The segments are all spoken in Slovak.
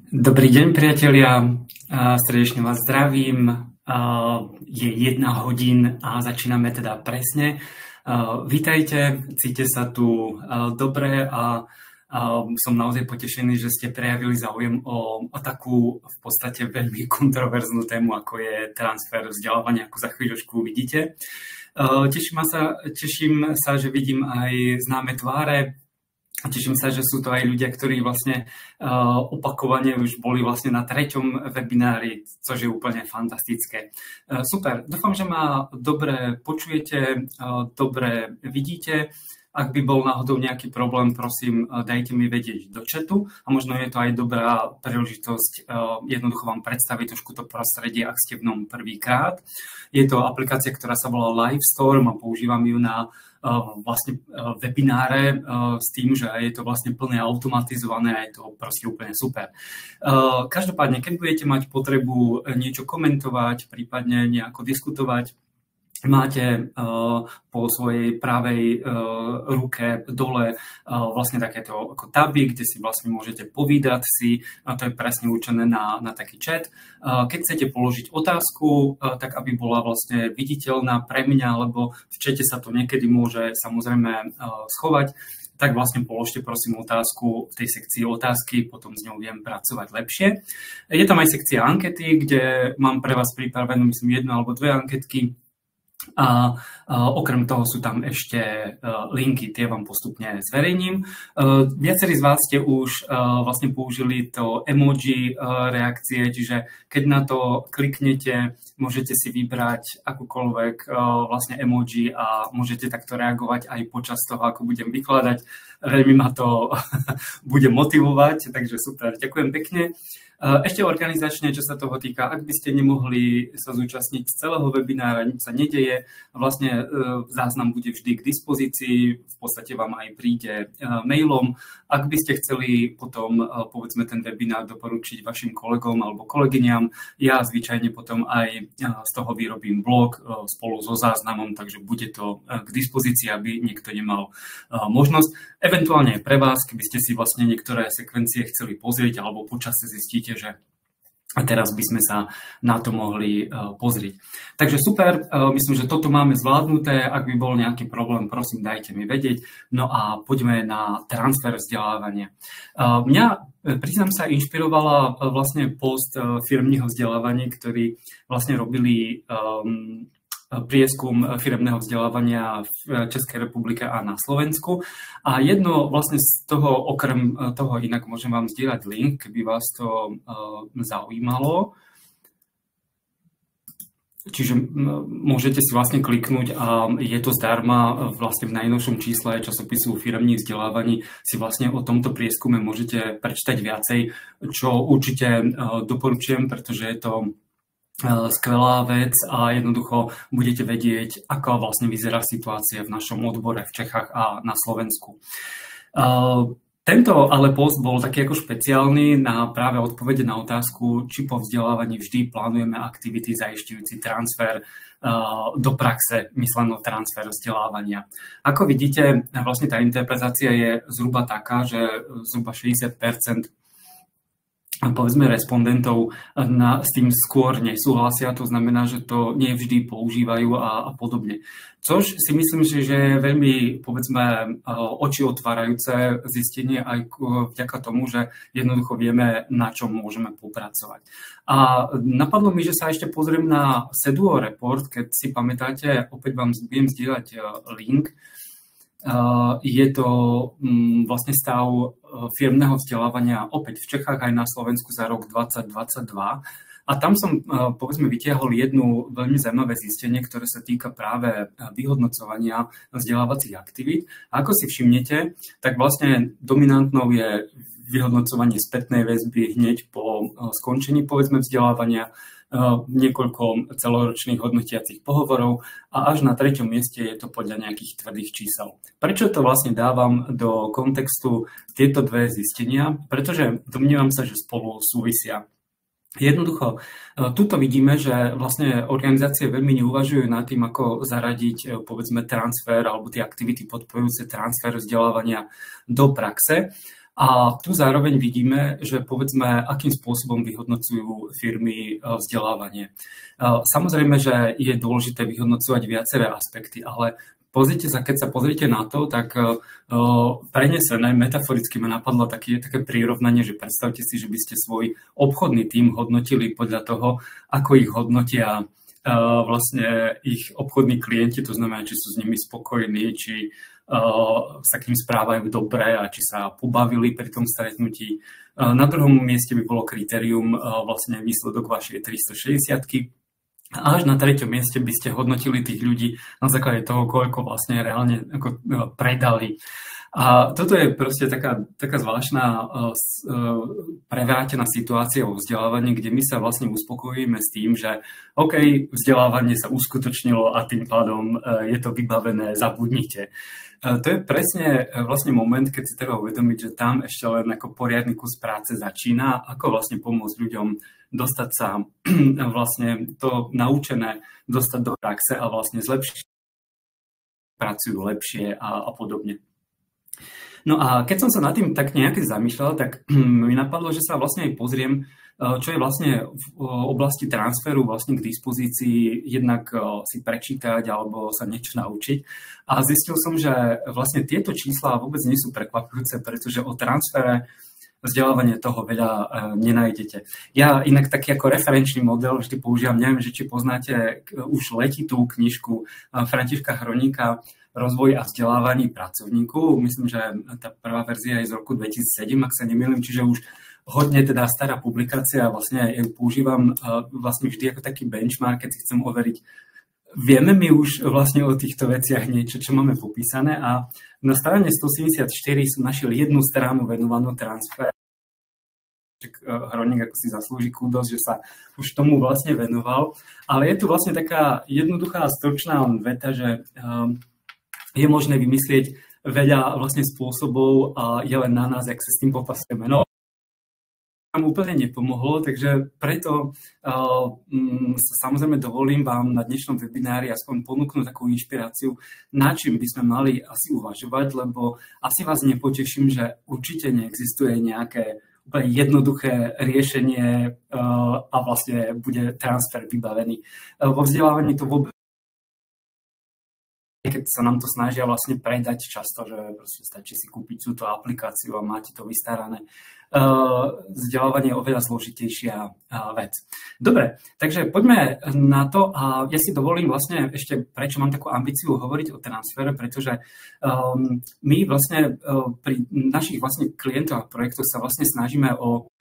Dobrý deň, priatelia. Srdečne vás zdravím. Je 1 hodín a začíname teda presne. Vítajte, cíte sa tu dobre a som naozaj potešený, že ste prejavili záujem o takú v podstate veľmi kontroverznú tému, ako je transfer vzdelávania, ako za chvíľočku uvidíte. Teším sa, že vidím aj známe tváre. A teším sa, že sú to aj ľudia, ktorí vlastne opakovane už boli vlastne na 3. webinári, čo je úplne fantastické. Super, dúfam, že ma dobre počujete, dobre vidíte. Ak by bol náhodou nejaký problém, prosím, dajte mi vedieť do chatu a možno je to aj dobrá príležitosť jednoducho vám predstaviť trošku to prostredie, ak ste v ňom prvýkrát. Je to aplikácia, ktorá sa volá Livestorm a používam ju na vlastne webináre s tým, že je to vlastne plne automatizované a je to proste úplne super. Každopádne, keď budete mať potrebu niečo komentovať, prípadne nejako diskutovať, máte po svojej pravej ruke dole vlastne takéto ako taby, kde si vlastne môžete povídať si, a to je presne určené na taký chat. Keď chcete položiť otázku, tak aby bola vlastne viditeľná pre mňa, lebo v chate sa to niekedy môže samozrejme schovať, tak vlastne položte prosím otázku v tej sekcii otázky, potom s ňou viem pracovať lepšie. Je tam aj sekcia ankety, kde mám pre vás pripravenú myslím 1 alebo 2 anketky. A okrem toho sú tam ešte linky, tie vám postupne zverejním. Viacerí z vás ste už vlastne použili to emoji reakcie, čiže keď na to kliknete, môžete si vybrať akúkoľvek vlastne emoji a môžete takto reagovať aj počas toho, ako budem vykladať. Veľmi ma to bude motivovať, takže super, ďakujem pekne. Ešte organizačne, čo sa toho týka, ak by ste nemohli sa zúčastniť z celého webinára, nič sa nedeje, vlastne záznam bude vždy k dispozícii, v podstate vám aj príde mailom. Ak by ste chceli potom, povedzme, ten webinár doporučiť vašim kolegom alebo kolegyňam, ja zvyčajne potom aj z toho vyrobím blog spolu so záznamom, takže bude to k dispozícii, aby niekto nemal možnosť. Eventuálne pre vás, keby ste si vlastne niektoré sekvencie chceli pozrieť alebo počasie zistíte, že a teraz by sme sa na to mohli pozrieť. Takže super, myslím, že toto máme zvládnuté. Ak by bol nejaký problém, prosím, dajte mi vedieť. No a poďme na transfer vzdelávania. Mňa, priznám sa, inšpirovala vlastne post firemného vzdelávania, ktorí vlastne robili prieskum firemného vzdelávania v Českej republike a na Slovensku. A jedno vlastne z toho, okrem toho, inak môžem vám zdieľať link, keby vás to zaujímalo. Čiže môžete si vlastne kliknúť a je to zdarma, vlastne v najnovšom čísle časopisu Firemní vzdelávaní si vlastne o tomto prieskume môžete prečítať viacej, čo určite doporučujem, pretože je to skvelá vec a jednoducho budete vedieť, ako vlastne vyzerá situácia v našom odbore v Čechách a na Slovensku. Tento ale post bol taký ako špeciálny na práve odpovede na otázku, či po vzdelávaní vždy plánujeme aktivity zajišťujúci transfer do praxe, mysleno transfer vzdelávania. Ako vidíte, vlastne tá interpretácia je zhruba taká, že zhruba 60% povedzme respondentov s tým skôr nesúhlasia, to znamená, že to nie vždy používajú a podobne. Což si myslím, že je veľmi, povedzme, oči otvárajúce zistenie aj vďaka tomu, že jednoducho vieme, na čom môžeme popracovať. A napadlo mi, že sa ešte pozriem na Seduo report, keď si pamätáte, opäť vám viem zdieľať link. Je to vlastne stav firemného vzdelávania opäť v Čechách aj na Slovensku za rok 2022. A tam som, povedzme, vytiahol jednu veľmi zaujímavé zistenie, ktoré sa týka práve vyhodnocovania vzdelávacích aktivít. A ako si všimnete, tak vlastne dominantnou je vyhodnocovanie spätnej väzby hneď po skončení, povedzme, vzdelávania, niekoľko celoročných hodnotiacich pohovorov a až na 3. mieste je to podľa nejakých tvrdých čísel. Prečo to vlastne dávam do kontextu tieto dve zistenia? Pretože domnievam sa, že spolu súvisia. Jednoducho, tuto vidíme, že vlastne organizácie veľmi neuvažujú nad tým, ako zaradiť, povedzme, transfer alebo tie aktivity podporujúce transfer vzdelávania do praxe. A tu zároveň vidíme, že povedzme, akým spôsobom vyhodnocujú firmy vzdelávanie. Samozrejme, že je dôležité vyhodnocovať viaceré aspekty, ale pozrite sa, keď sa pozrite na to, tak prenesené, metaforicky ma napadlo také prirovnanie, že predstavte si, že by ste svoj obchodný tím hodnotili podľa toho, ako ich hodnotia vlastne ich obchodní klienti, to znamená, či sú s nimi spokojní, či sa k ním správajú dobre a či sa pobavili pri tom stretnutí. Na druhom mieste by bolo kritérium vlastne výsledok vašej 360-ky. A až na treťom mieste by ste hodnotili tých ľudí na základe toho, koľko vlastne reálne predali. A toto je proste taká zvláštna prevrátená situácia vo vzdelávaní, kde my sa vlastne uspokojíme s tým, že OK, vzdelávanie sa uskutočnilo a tým pádom je to vybavené, zabudnite. To je presne vlastne moment, keď si treba uvedomiť, že tam ešte len ako poriadny kus práce začína, ako vlastne pomôcť ľuďom dostať sa vlastne to naučené, dostať do praxe a vlastne zlepšiť, pracujú lepšie a podobne. No a keď som sa nad tým tak nejaké zamýšľal, tak mi napadlo, že sa vlastne aj pozriem, čo je vlastne v oblasti transferu vlastne k dispozícii, jednak si prečítať alebo sa niečo naučiť. A zistil som, že vlastne tieto čísla vôbec nie sú prekvapujúce, pretože o transfere vzdelávanie toho veľa nenájdete. Ja inak taký ako referenčný model vždy používam, neviem, že či poznáte už letitú knižku Františka Hroníka Rozvoj a vzdelávanie pracovníkov. Myslím, že tá prvá verzia je z roku 2007, ak sa nemýlim, čiže už hodne teda stará publikácia a vlastne ju používam vlastne vždy ako taký benchmark, keď si chcem overiť. Vieme my už vlastne o týchto veciach niečo, čo máme popísané a na strane 174 som našiel jednu stranu venovanú transferu. Hroník ako si zaslúži kúdosť, že sa už tomu vlastne venoval, ale je tu vlastne taká jednoduchá stručná veta, že je možné vymyslieť veľa vlastne spôsobov a je len na nás, jak sa s tým popasujeme. No, nám úplne nepomohlo, takže preto sa samozrejme dovolím vám na dnešnom webinári aspoň ponúknuť takú inšpiráciu, na čím by sme mali asi uvažovať, lebo asi vás nepoteším, že určite neexistuje nejaké úplne jednoduché riešenie a vlastne bude transfer vybavený. Vo vzdelávaní to vôbec, keď sa nám to snažia vlastne predať často, že proste stačí si kúpiť túto aplikáciu a máte to vystarané. Vzdelávanie je oveľa zložitejšia vec. Dobre, takže poďme na to a ja si dovolím vlastne ešte, prečo mám takú ambíciu hovoriť o transfere, pretože my vlastne pri našich vlastne klientoch a projektoch sa vlastne snažíme o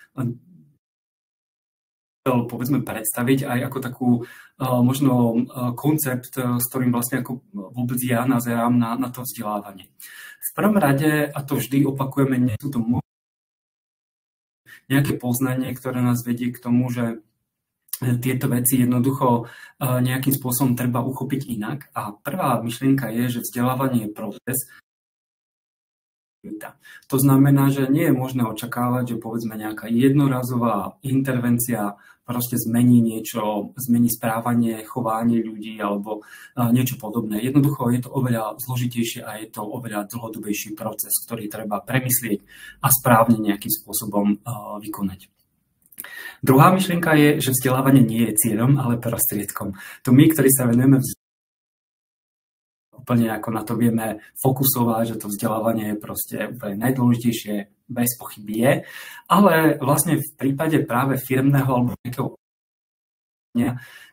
povedzme predstaviť aj ako takú možno koncept, s ktorým vlastne ako vôbec ja nazerám na to vzdelávanie. V prvom rade, a to vždy opakujeme, nie sú to nejaké poznanie, ktoré nás vedie k tomu, že tieto veci jednoducho nejakým spôsobom treba uchopiť inak. A prvá myšlienka je, že vzdelávanie je proces. To znamená, že nie je možné očakávať, že povedzme nejaká jednorazová intervencia proste zmení niečo, zmení správanie, chovanie ľudí alebo niečo podobné. Jednoducho je to oveľa zložitejšie a je to oveľa dlhodobejší proces, ktorý treba premyslieť a správne nejakým spôsobom vykonať. Druhá myšlienka je, že vzdelávanie nie je cieľom, ale prostriedkom. To my, ktorí sa venujeme úplne ako na to vieme fokusovať, že to vzdelávanie je proste úplne najdôležitejšie, bez pochyby je, ale vlastne v prípade práve firmného alebo nejakého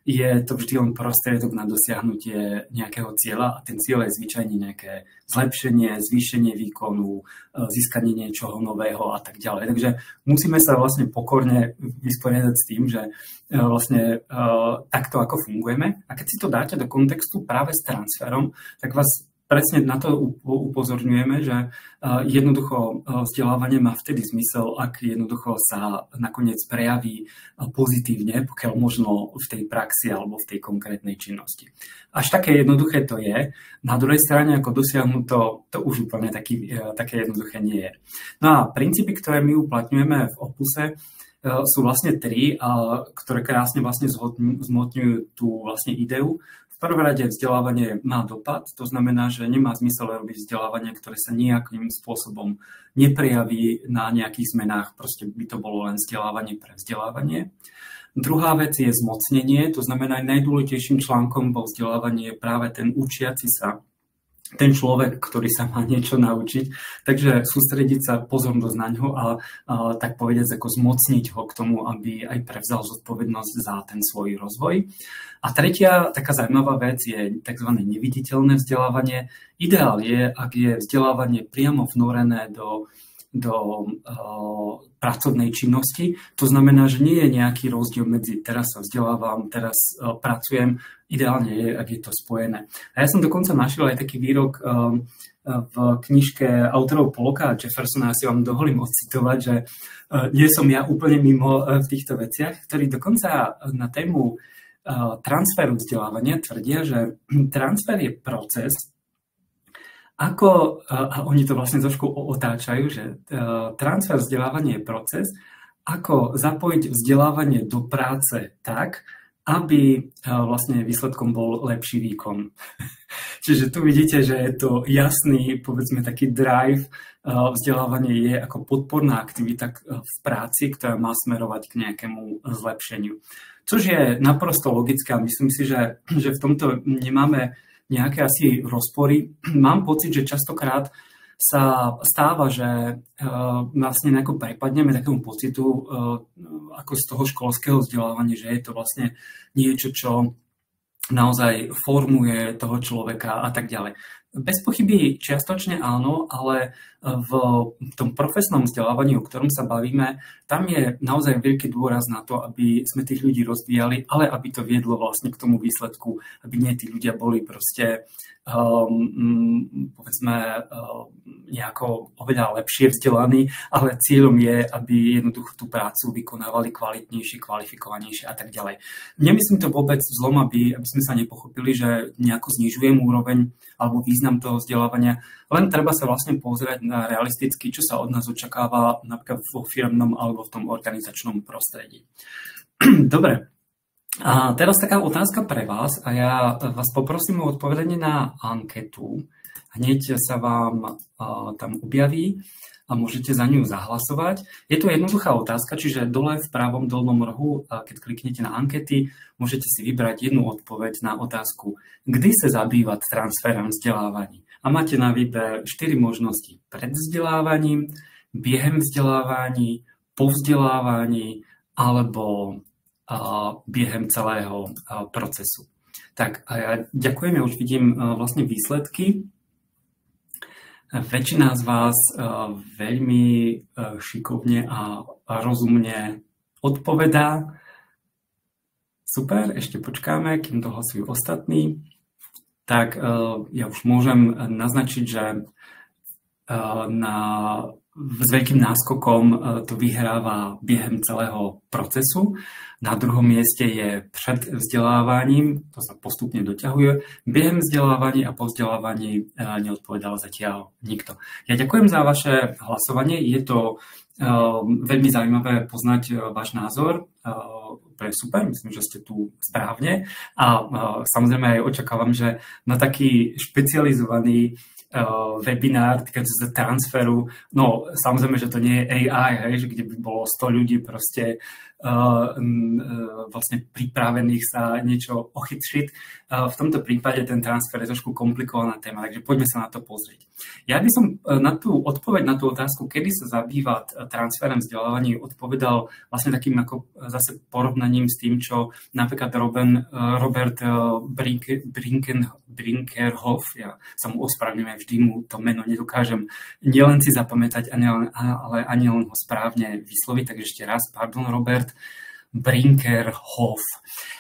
je to vždy len prostriedok na dosiahnutie nejakého cieľa a ten cieľ je zvyčajne nejaké zlepšenie, zvýšenie výkonu, získanie niečoho nového a tak ďalej. Takže musíme sa vlastne pokorne vysporiadať s tým, že vlastne takto ako fungujeme. A keď si to dáte do kontextu práve s transferom, tak vás presne na to upozorňujeme, že jednoducho vzdelávanie má vtedy zmysel, ak jednoducho sa nakoniec prejaví pozitívne, pokiaľ možno v tej praxi alebo v tej konkrétnej činnosti. Až také jednoduché to je. Na druhej strane, ako dosiahnuť to už úplne také jednoduché nie je. No a princípy, ktoré my uplatňujeme v Opuse, sú vlastne tri, ktoré krásne vlastne zhmotňujú tú vlastne ideu. V prvom rade vzdelávanie má dopad, to znamená, že nemá zmysel robiť vzdelávanie, ktoré sa nejakým spôsobom neprejaví na nejakých zmenách, proste by to bolo len vzdelávanie pre vzdelávanie. Druhá vec je zmocnenie, to znamená aj najdôležitejším článkom vo vzdelávaní je práve ten učiaci sa, ten človek, ktorý sa má niečo naučiť, takže sústrediť sa pozornosť na ňo a tak povedať, ako zmocniť ho k tomu, aby aj prevzal zodpovednosť za ten svoj rozvoj. A tretia taká zaujímavá vec je tzv. Neviditeľné vzdelávanie. Ideál je, ak je vzdelávanie priamo vnorené do pracovnej činnosti. To znamená, že nie je nejaký rozdiel medzi teraz sa vzdelávam, teraz pracujem. Ideálne je, ak je to spojené. A ja som dokonca našiel aj taký výrok v knižke autorov Pollocka a Jeffersona, ja si vám dovolím odcitovať, že nie som ja úplne mimo v týchto veciach, ktorí dokonca na tému transferu vzdelávania tvrdia, že transfer je proces, ako, a oni to vlastne trošku otáčajú, že transfer vzdelávania je proces, ako zapojiť vzdelávanie do práce tak, aby vlastne výsledkom bol lepší výkon. Čiže tu vidíte, že je to jasný, povedzme taký drive. Vzdelávanie je ako podporná aktivita v práci, ktorá má smerovať k nejakému zlepšeniu. Což je naprosto logické a myslím si, že v tomto nemáme nejaké asi rozpory. Mám pocit, že častokrát sa stáva, že vlastne nejako prepadneme takému pocitu ako z toho školského vzdelávania, že je to vlastne niečo, čo naozaj formuje toho človeka a tak ďalej. Bez pochyby čiastočne áno, ale v tom profesnom vzdelávaní, o ktorom sa bavíme, tam je naozaj veľký dôraz na to, aby sme tých ľudí rozvíjali, ale aby to viedlo vlastne k tomu výsledku, aby nie tí ľudia boli proste povedzme nejako oveľa lepšie vzdelaní, ale cieľom je, aby jednoducho tú prácu vykonávali kvalitnejšie, kvalifikovanejšie a tak ďalej. Nemyslím to vôbec zlom, aby sme sa nepochopili, že nejako znižujem úroveň alebo význam toho vzdelávania, len treba sa vlastne pozrieť na realisticky, čo sa od nás očakáva napríklad vo firmnom alebo v tom organizačnom prostredí. Dobre. A teraz taká otázka pre vás a ja vás poprosím o odpovedanie na anketu. Hneď sa vám tam objaví a môžete za ňu zahlasovať. Je to jednoduchá otázka, čiže dole v pravom dolnom rohu, keď kliknete na ankety, môžete si vybrať jednu odpoveď na otázku, kdy sa zabývať transferom vzdelávaní. A máte na výber 4 možnosti: pred vzdelávaním, biehem vzdelávaní, po vzdelávaní alebo biehem celého procesu. Tak a ja ďakujem, ja už vidím vlastne výsledky. Väčšina z vás veľmi šikovne a rozumne odpovedá. Super, ešte počkáme, kým dohlasujú ostatní. Tak ja už môžem naznačiť, že s veľkým náskokom to vyhráva biehem celého procesu. Na druhom mieste je pred vzdelávaním, to sa postupne doťahuje. Biehem vzdelávaní a po vzdelávaní neodpovedal zatiaľ nikto. Ja ďakujem za vaše hlasovanie. Je to veľmi zaujímavé poznať váš názor. To je super, myslím, že ste tu správne. A samozrejme aj očakávam, že na taký špecializovaný webinár týkajúci sa transferu. No, samozrejme, že to nie je AI, hej, že kde by bolo 100 ľudí proste vlastne pripravených sa niečo ochytriť. V tomto prípade ten transfer je trošku komplikovaná téma, takže poďme sa na to pozrieť. Ja by som na tú odpoveď na tú otázku, kedy sa zabývať transferom vzdelávaní, odpovedal vlastne takým ako zase porovnaním s tým, čo napríklad Robert Brinkerhoff, ja sa mu ospravedlňujem, vždy mu to meno nedokážem nielen si zapamätať, ale ani len ho správne vysloviť, takže ešte raz, pardon, Robert Brinkerhoff,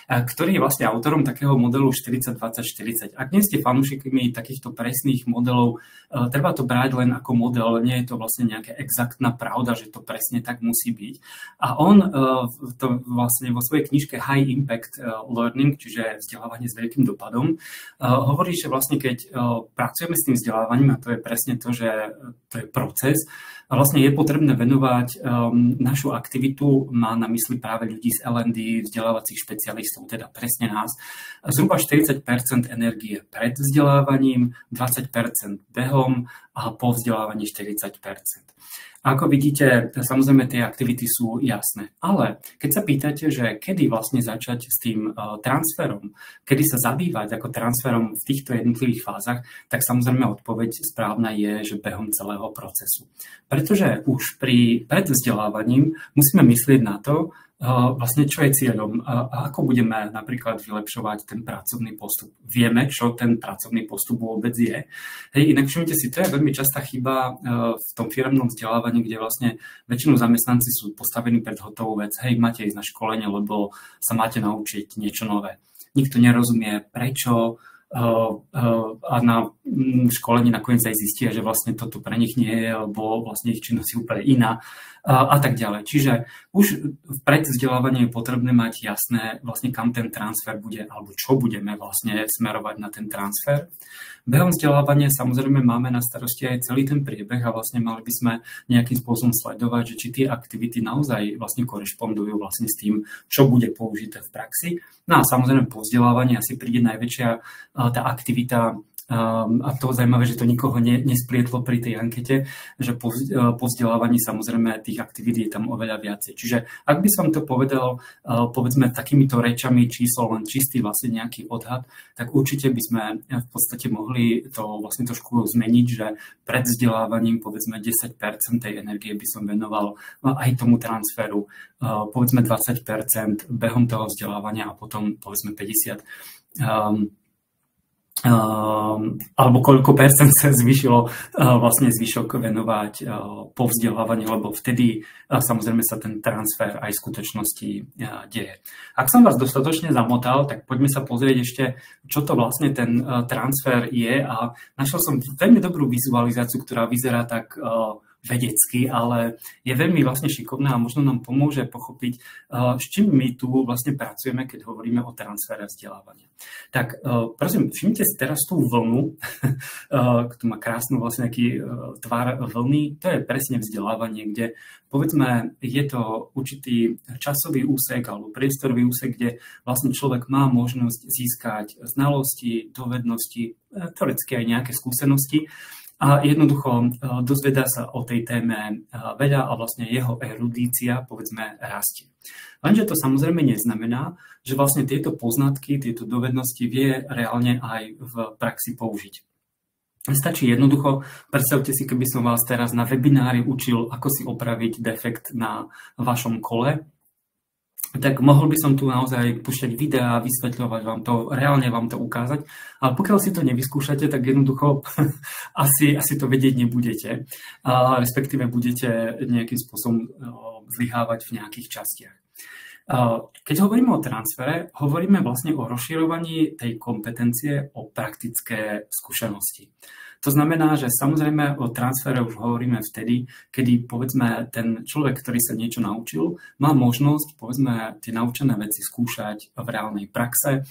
ktorý je vlastne autorom takého modelu 40-20-40. Ak nie ste fanúšikmi takýchto presných modelov, treba to brať len ako model, nie je to vlastne nejaká exaktná pravda, že to presne tak musí byť. A on to vlastne vo svojej knižke High Impact Learning, čiže vzdelávanie s veľkým dopadom, hovorí, že vlastne keď pracujeme s tým vzdelávaním, a to je presne to, že to je proces, A vlastne je potrebné venovať našu aktivitu, má na mysli práve ľudí z L&D, vzdelávacích špecialistov, teda presne nás, zhruba 40% energie pred vzdelávaním, 20% behom a po vzdelávaní 40%. Ako vidíte, samozrejme tie aktivity sú jasné, ale keď sa pýtate, že kedy vlastne začať s tým transferom, kedy sa zabývať ako transferom v týchto jednotlivých fázach, tak samozrejme odpoveď správna je, že behom celého procesu. Pretože už pred vzdelávaním musíme myslieť na to, vlastne čo je cieľom a ako budeme napríklad vylepšovať ten pracovný postup. Vieme, čo ten pracovný postup vôbec je. Hej, inak všimnite si, to je veľmi častá chyba v tom firemnom vzdelávaní, kde vlastne väčšinou zamestnanci sú postavení pred hotovú vec. Hej, máte ísť na školenie, lebo sa máte naučiť niečo nové. Nikto nerozumie, prečo a na školení nakoniec aj zistia, že vlastne toto pre nich nie je, alebo vlastne ich činnosť je úplne iná a tak ďalej. Čiže už pred vzdelávaním je potrebné mať jasné, vlastne kam ten transfer bude, alebo čo budeme vlastne smerovať na ten transfer. Behom vzdelávania samozrejme máme na starosti aj celý ten priebeh a vlastne mali by sme nejakým spôsobom sledovať, že či tie aktivity naozaj vlastne korešpondujú vlastne s tým, čo bude použité v praxi. No a samozrejme po vzdelávaní asi príde najväčšia tá aktivita, a to zaujímavé, že to nikoho nesplietlo pri tej ankete, že po vzdelávaní samozrejme tých aktivít je tam oveľa viacej. Čiže ak by som to povedal, povedzme takýmito rečami číslo, len čistý vlastne nejaký odhad, tak určite by sme v podstate mohli to vlastne trošku zmeniť, že pred vzdelávaním povedzme 10% tej energie by som venoval aj tomu transferu, povedzme 20% behom toho vzdelávania a potom povedzme 50%. Alebo koľko percent sa zvyšilo vlastne zvyšok venovať po vzdelávaní, lebo vtedy samozrejme sa ten transfer aj v skutočnosti deje. Ak som vás dostatočne zamotal, tak poďme sa pozrieť ešte, čo to vlastne ten transfer je a našiel som veľmi dobrú vizualizáciu, ktorá vyzerá tak vedecky, ale je veľmi vlastne šikovná a možno nám pomôže pochopiť, s čím my tu vlastne pracujeme, keď hovoríme o transfere vzdelávania. Tak prosím, všimnite si teraz tú vlnu, ktorá má krásnu vlastne taký tvar vlny, to je presne vzdelávanie, kde povedzme je to určitý časový úsek alebo priestorový úsek, kde vlastne človek má možnosť získať znalosti, dovednosti, teoreticky aj nejaké skúsenosti, a jednoducho dozvedá sa o tej téme veľa a vlastne jeho erudícia, povedzme, rastie. Lenže to samozrejme neznamená, že vlastne tieto poznatky, tieto dovednosti vie reálne aj v praxi použiť. Stačí jednoducho, predstavte si, keby som vás teraz na webinári učil, ako si opraviť defekt na vašom kole, tak mohol by som tu naozaj púšťať videá, vysvetľovať vám to, reálne vám to ukázať, ale pokiaľ si to nevyskúšate, tak jednoducho asi to vedieť nebudete, respektíve budete nejakým spôsobom zlyhávať v nejakých častiach. Keď hovoríme o transfere, hovoríme vlastne o rozširovaní tej kompetencie o praktické skúsenosti. To znamená, že samozrejme o transfere už hovoríme vtedy, kedy povedzme ten človek, ktorý sa niečo naučil, má možnosť povedzme tie naučené veci skúšať v reálnej praxe,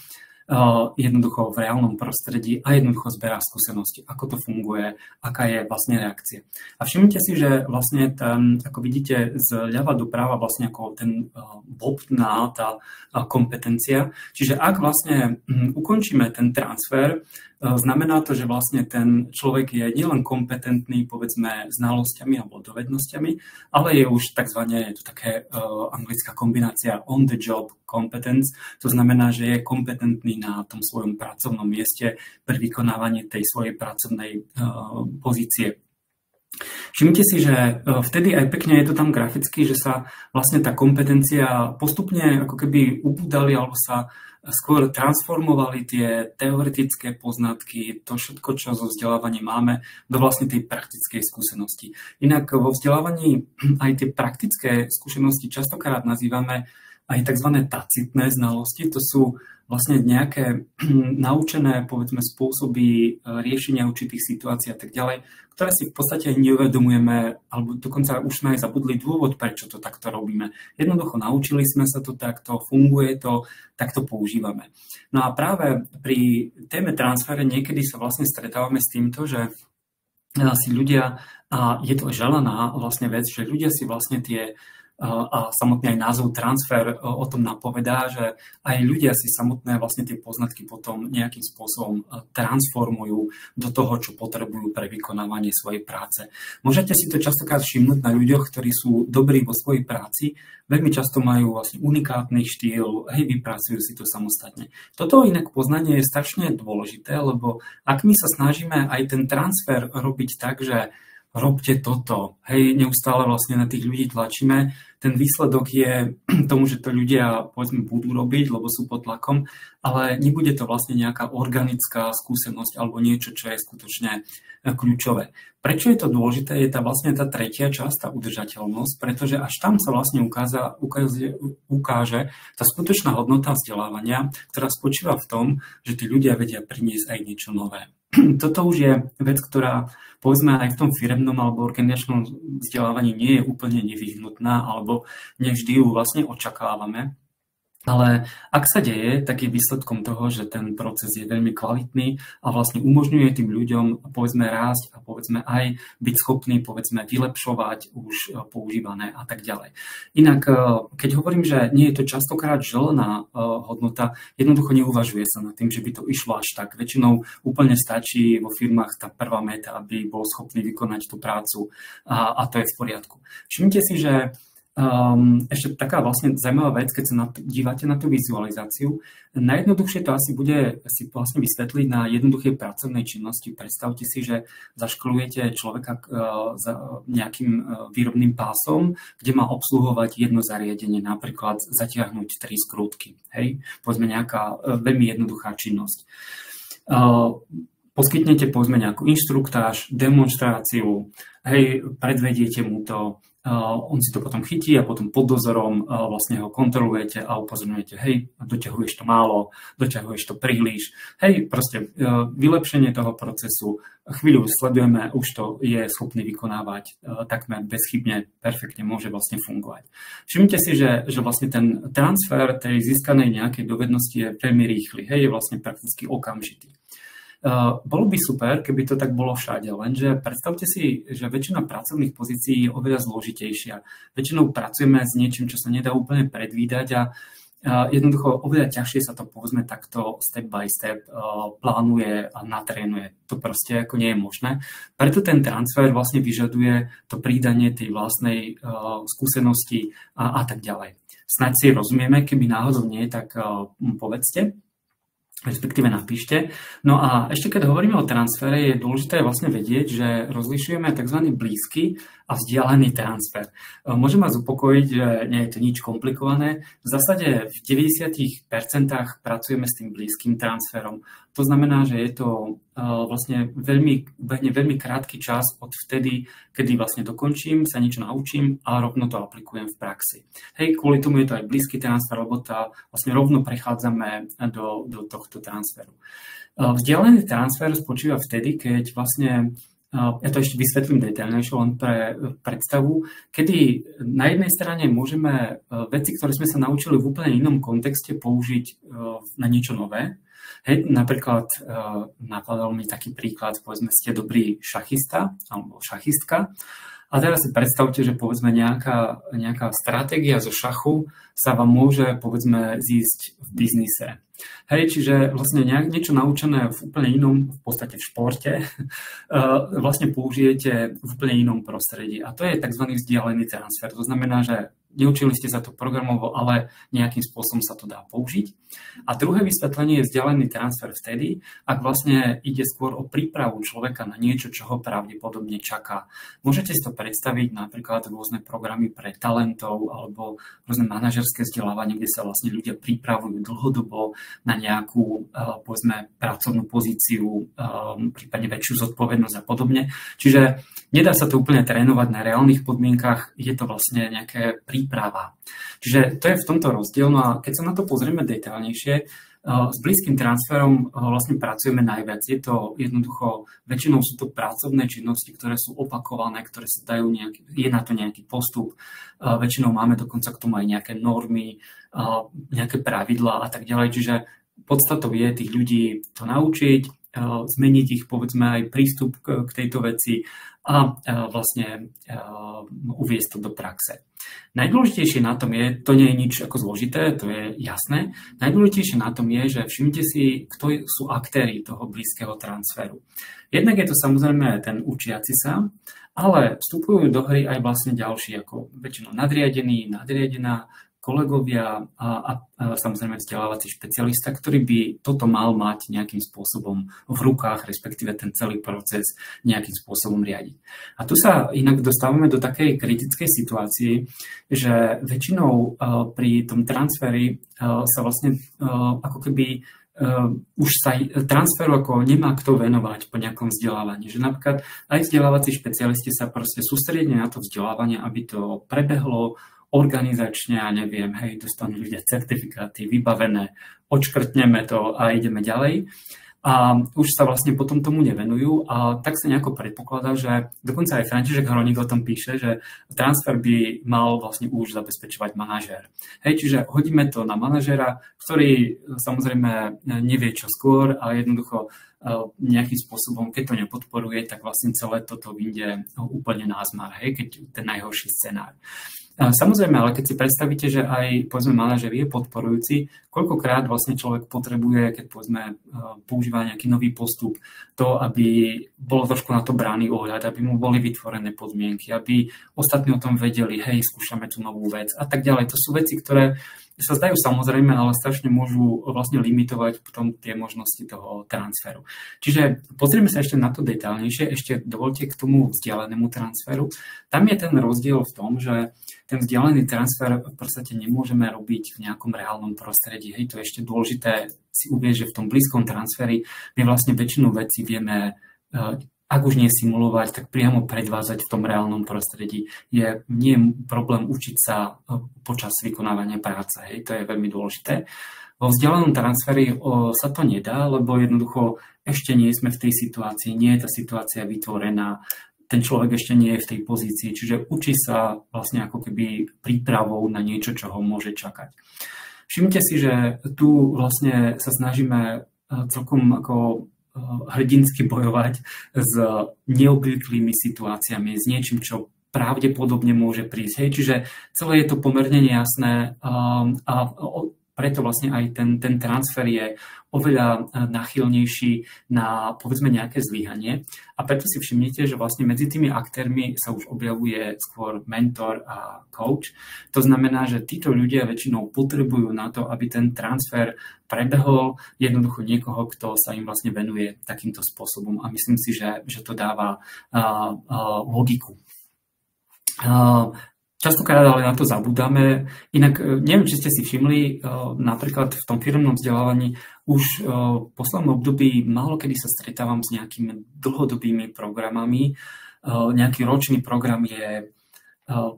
jednoducho v reálnom prostredí a jednoducho zberá skúsenosti, ako to funguje, aká je vlastne reakcia. A všimnite si, že vlastne ten, ako vidíte zľava doprava vlastne ako ten bobtná tá kompetencia. Čiže ak vlastne ukončíme ten transfer, znamená to, že vlastne ten človek je nielen kompetentný, povedzme, znalosťami alebo dovednosťami, ale je už takzvané, je to také anglická kombinácia on the job competence, to znamená, že je kompetentný na tom svojom pracovnom mieste pri vykonávaní tej svojej pracovnej pozície. Všimnite si, že vtedy aj pekne je to tam graficky, že sa vlastne tá kompetencia postupne ako keby ubudali alebo sa skôr transformovali tie teoretické poznatky, to všetko, čo zo vzdelávania máme, do vlastne tej praktickej skúsenosti. Inak vo vzdelávaní aj tie praktické skúsenosti častokrát nazývame aj tzv. Tacitné znalosti. To sú vlastne nejaké naučené, povedzme, spôsoby riešenia určitých situácií a tak ďalej, ktoré si v podstate neuvedomujeme, alebo dokonca už sme aj zabudli dôvod, prečo to takto robíme. Jednoducho naučili sme sa to takto, funguje to, takto používame. No a práve pri téme transfere niekedy sa vlastne stretávame s týmto, že si ľudia, a je to želaná vlastne vec, že ľudia si vlastne tie, a samotný aj názov transfer o tom napovedá, že aj ľudia si samotné vlastne tie poznatky potom nejakým spôsobom transformujú do toho, čo potrebujú pre vykonávanie svojej práce. Môžete si to častokrát všimnúť na ľuďoch, ktorí sú dobrí vo svojej práci, veľmi často majú vlastne unikátny štýl, vypracujú si to samostatne. Toto inak poznanie je strašne dôležité, lebo ak my sa snažíme aj ten transfer robiť tak, že robte toto, neustále vlastne na tých ľudí tlačíme, ten výsledok je tomu, že to ľudia povedzme budú robiť, lebo sú pod tlakom, ale nebude to vlastne nejaká organická skúsenosť alebo niečo, čo je skutočne kľúčové. Prečo je to dôležité? Je tá vlastne tá tretia časť, tá udržateľnosť, pretože až tam sa vlastne ukáže tá skutočná hodnota vzdelávania, ktorá spočíva v tom, že tí ľudia vedia priniesť aj niečo nové. Toto už je vec, ktorá povedzme aj v tom firemnom alebo organizačnom vzdelávaní nie je úplne nevyhnutná alebo nevždy ju vlastne očakávame. Ale ak sa deje, tak je výsledkom toho, že ten proces je veľmi kvalitný a vlastne umožňuje tým ľuďom povedzme rásť a povedzme aj byť schopný povedzme vylepšovať už používané a tak ďalej. Inak, keď hovorím, že nie je to častokrát želená hodnota, jednoducho neuvažuje sa nad tým, že by to išlo až tak. Väčšinou úplne stačí vo firmách tá prvá meta, aby bol schopný vykonať tú prácu a to je v poriadku. Všimnite si, že ešte taká vlastne zaujímavá vec, keď sa dívate na tú vizualizáciu. Najjednoduchšie to asi bude si vlastne vysvetliť na jednoduchej pracovnej činnosti. Predstavte si, že zaškolujete človeka za nejakým výrobným pásom, kde má obsluhovať jedno zariadenie, napríklad zatiahnuť 3 skrutky. Povedzme nejaká veľmi jednoduchá činnosť. Poskytnete povedzme nejakú inštruktáž, demonštráciu, predvediete mu to, on si to potom chytí a potom pod dozorom vlastne ho kontrolujete a upozorňujete, doťahuješ to málo, doťahuješ to príliš, proste vylepšenie toho procesu, chvíľu sledujeme, už to je schopný vykonávať takmer bezchybne, perfektne môže vlastne fungovať. Všimnite si, že vlastne ten transfer tej získanej nejakej dovednosti je veľmi rýchly, je vlastne prakticky okamžitý. Bolo by super, keby to tak bolo všade, lenže predstavte si, že väčšina pracovných pozícií je oveľa zložitejšia. Väčšinou pracujeme s niečím, čo sa nedá úplne predvídať a jednoducho oveľa ťažšie sa to povedzme takto step by step plánuje a natrénuje. To proste ako nie je možné. Preto ten transfer vlastne vyžaduje to pridanie tej vlastnej skúsenosti a tak ďalej. Snáď si rozumieme, keby náhodou nie, tak povedzte, respektíve napíšte. No a ešte keď hovoríme o transfere, je dôležité vlastne vedieť, že rozlišujeme tzv. Blízky a vzdialený transfer. Môžem vás upokojiť, že nie je to nič komplikované. V zásade v 90% pracujeme s tým blízkym transferom. To znamená, že je to vlastne veľmi krátky čas od vtedy, kedy vlastne dokončím, sa niečo naučím a rovno to aplikujem v praxi. Kvôli tomu je to aj blízky transfer, lebo vlastne rovno prechádzame do tohto transferu. Vzdialený transfer spočíva vtedy, keď vlastne ja to ešte vysvetlím detailnejšie len pre predstavu, kedy na jednej strane môžeme veci, ktoré sme sa naučili v úplne inom kontexte, použiť na niečo nové. Napríklad napadol mi taký príklad, povedzme, ste dobrý šachista alebo šachistka a teraz si predstavte, že povedzme nejaká stratégia zo šachu sa vám môže povedzme zísť v biznise. Čiže vlastne niečo naučené v úplne inom, v podstate v športe, vlastne použijete v úplne inom prostredí. A to je tzv. Vzdialený transfer. To znamená, že neučili ste sa to programovo, ale nejakým spôsobom sa to dá použiť. A druhé vysvetlenie je vzdialený transfer vtedy, ak vlastne ide skôr o prípravu človeka na niečo, čo ho pravdepodobne čaká. Môžete si to predstaviť napríklad rôzne programy pre talentov alebo rôzne manažerské vzdelávanie, kde sa vlastne ľudia pripravujú dlhodobo na nejakú, povedzme, pracovnú pozíciu, prípadne väčšiu zodpovednosť a podobne. Čiže nedá sa to úplne trénovať na reálnych podmienkach, je to vlastne nejaké príprava. Čiže to je v tomto rozdiel. No a keď sa na to pozrieme detailnejšie, s blízkym transferom vlastne pracujeme najviac. Je to jednoducho, väčšinou sú to pracovné činnosti, ktoré sú opakované, ktoré sa dajú je na to nejaký postup. Väčšinou máme dokonca k tomu aj nejaké normy, nejaké pravidlá a tak ďalej. Čiže podstatou je tých ľudí to naučiť, zmeniť ich, povedzme, aj prístup k tejto veci a vlastne uviesť to do praxe. Najdôležitejšie na tom je, to nie je nič ako zložité, to je jasné, najdôležitejšie na tom je, že všimnite si, kto sú aktéri toho blízkeho transferu. Jednak je to samozrejme ten učiaci sa, ale vstupujú do hry aj vlastne ďalší, ako väčšinou nadriadený, nadriadená, kolegovia a samozrejme vzdelávací špecialista, ktorý by toto mal mať nejakým spôsobom v rukách, respektíve ten celý proces nejakým spôsobom riadiť. A tu sa inak dostávame do takej kritickej situácii, že väčšinou pri tom transferi sa vlastne ako keby už sa transferu ako nemá kto venovať po nejakom vzdelávaní. Že napríklad aj vzdelávací špecialisti sa proste sústredia na to vzdelávanie, aby to prebehlo organizačne, a neviem, hej, dostanú ľudia certifikáty, vybavené, odškrtneme to a ideme ďalej. A už sa vlastne potom tomu nevenujú a tak sa nejako predpokladá, že dokonca aj František Hroník o tom píše, že transfer by mal vlastne už zabezpečovať manažér. Hej, čiže hodíme to na manažéra, ktorý samozrejme nevie čo skôr a jednoducho nejakým spôsobom, keď to nepodporuje, tak vlastne celé toto vyjde úplne názmar, hej, keď ten najhorší scenár. Samozrejme, ale keď si predstavíte, že aj povedzme manažer je podporujúci, koľkokrát vlastne človek potrebuje, keď povedzme používa nejaký nový postup, to, aby bolo trošku na to brány ohľad, aby mu boli vytvorené podmienky, aby ostatní o tom vedeli, hej, skúšame tú novú vec a tak ďalej. To sú veci, ktoré sa zdajú samozrejme, ale strašne môžu vlastne limitovať potom tie možnosti toho transferu. Čiže pozrieme sa ešte na to detailnejšie, ešte dovolte k tomu vzdialenému transferu. Tam je ten rozdiel v tom, že ten vzdialený transfer v podstate nemôžeme robiť v nejakom reálnom prostredí. Hej, to je ešte dôležité si uvieť, že v tom blízkom transferi my vlastne väčšinu vecí vieme, ak už nie simulovať, tak priamo predvázať v tom reálnom prostredí. Nie je problém učiť sa počas vykonávania práce. Hej, to je veľmi dôležité. Vo vzdialenom transferi sa to nedá, lebo jednoducho ešte nie sme v tej situácii, nie je tá situácia vytvorená, ten človek ešte nie je v tej pozícii, čiže učí sa vlastne ako keby prípravou na niečo, čo ho môže čakať. Všimnite si, že tu vlastne sa snažíme celkom ako hrdinsky bojovať s neobvyklými situáciami, s niečím, čo pravdepodobne môže prísť. Hej, čiže celé je to pomerne nejasné a preto vlastne aj ten transfer je oveľa náchylnejší na, povedzme, nejaké zlyhanie. A preto si všimnite, že vlastne medzi tými aktérmi sa už objavuje skôr mentor a coach. To znamená, že títo ľudia väčšinou potrebujú na to, aby ten transfer prebehol jednoducho niekoho, kto sa im vlastne venuje takýmto spôsobom. A myslím si, že to dáva logiku. Častokrát ale na to zabúdame. Inak neviem, či ste si všimli, napríklad v tom firmnom vzdelávaní už v poslednom období málo kedy sa stretávam s nejakými dlhodobými programami. Nejaký ročný program je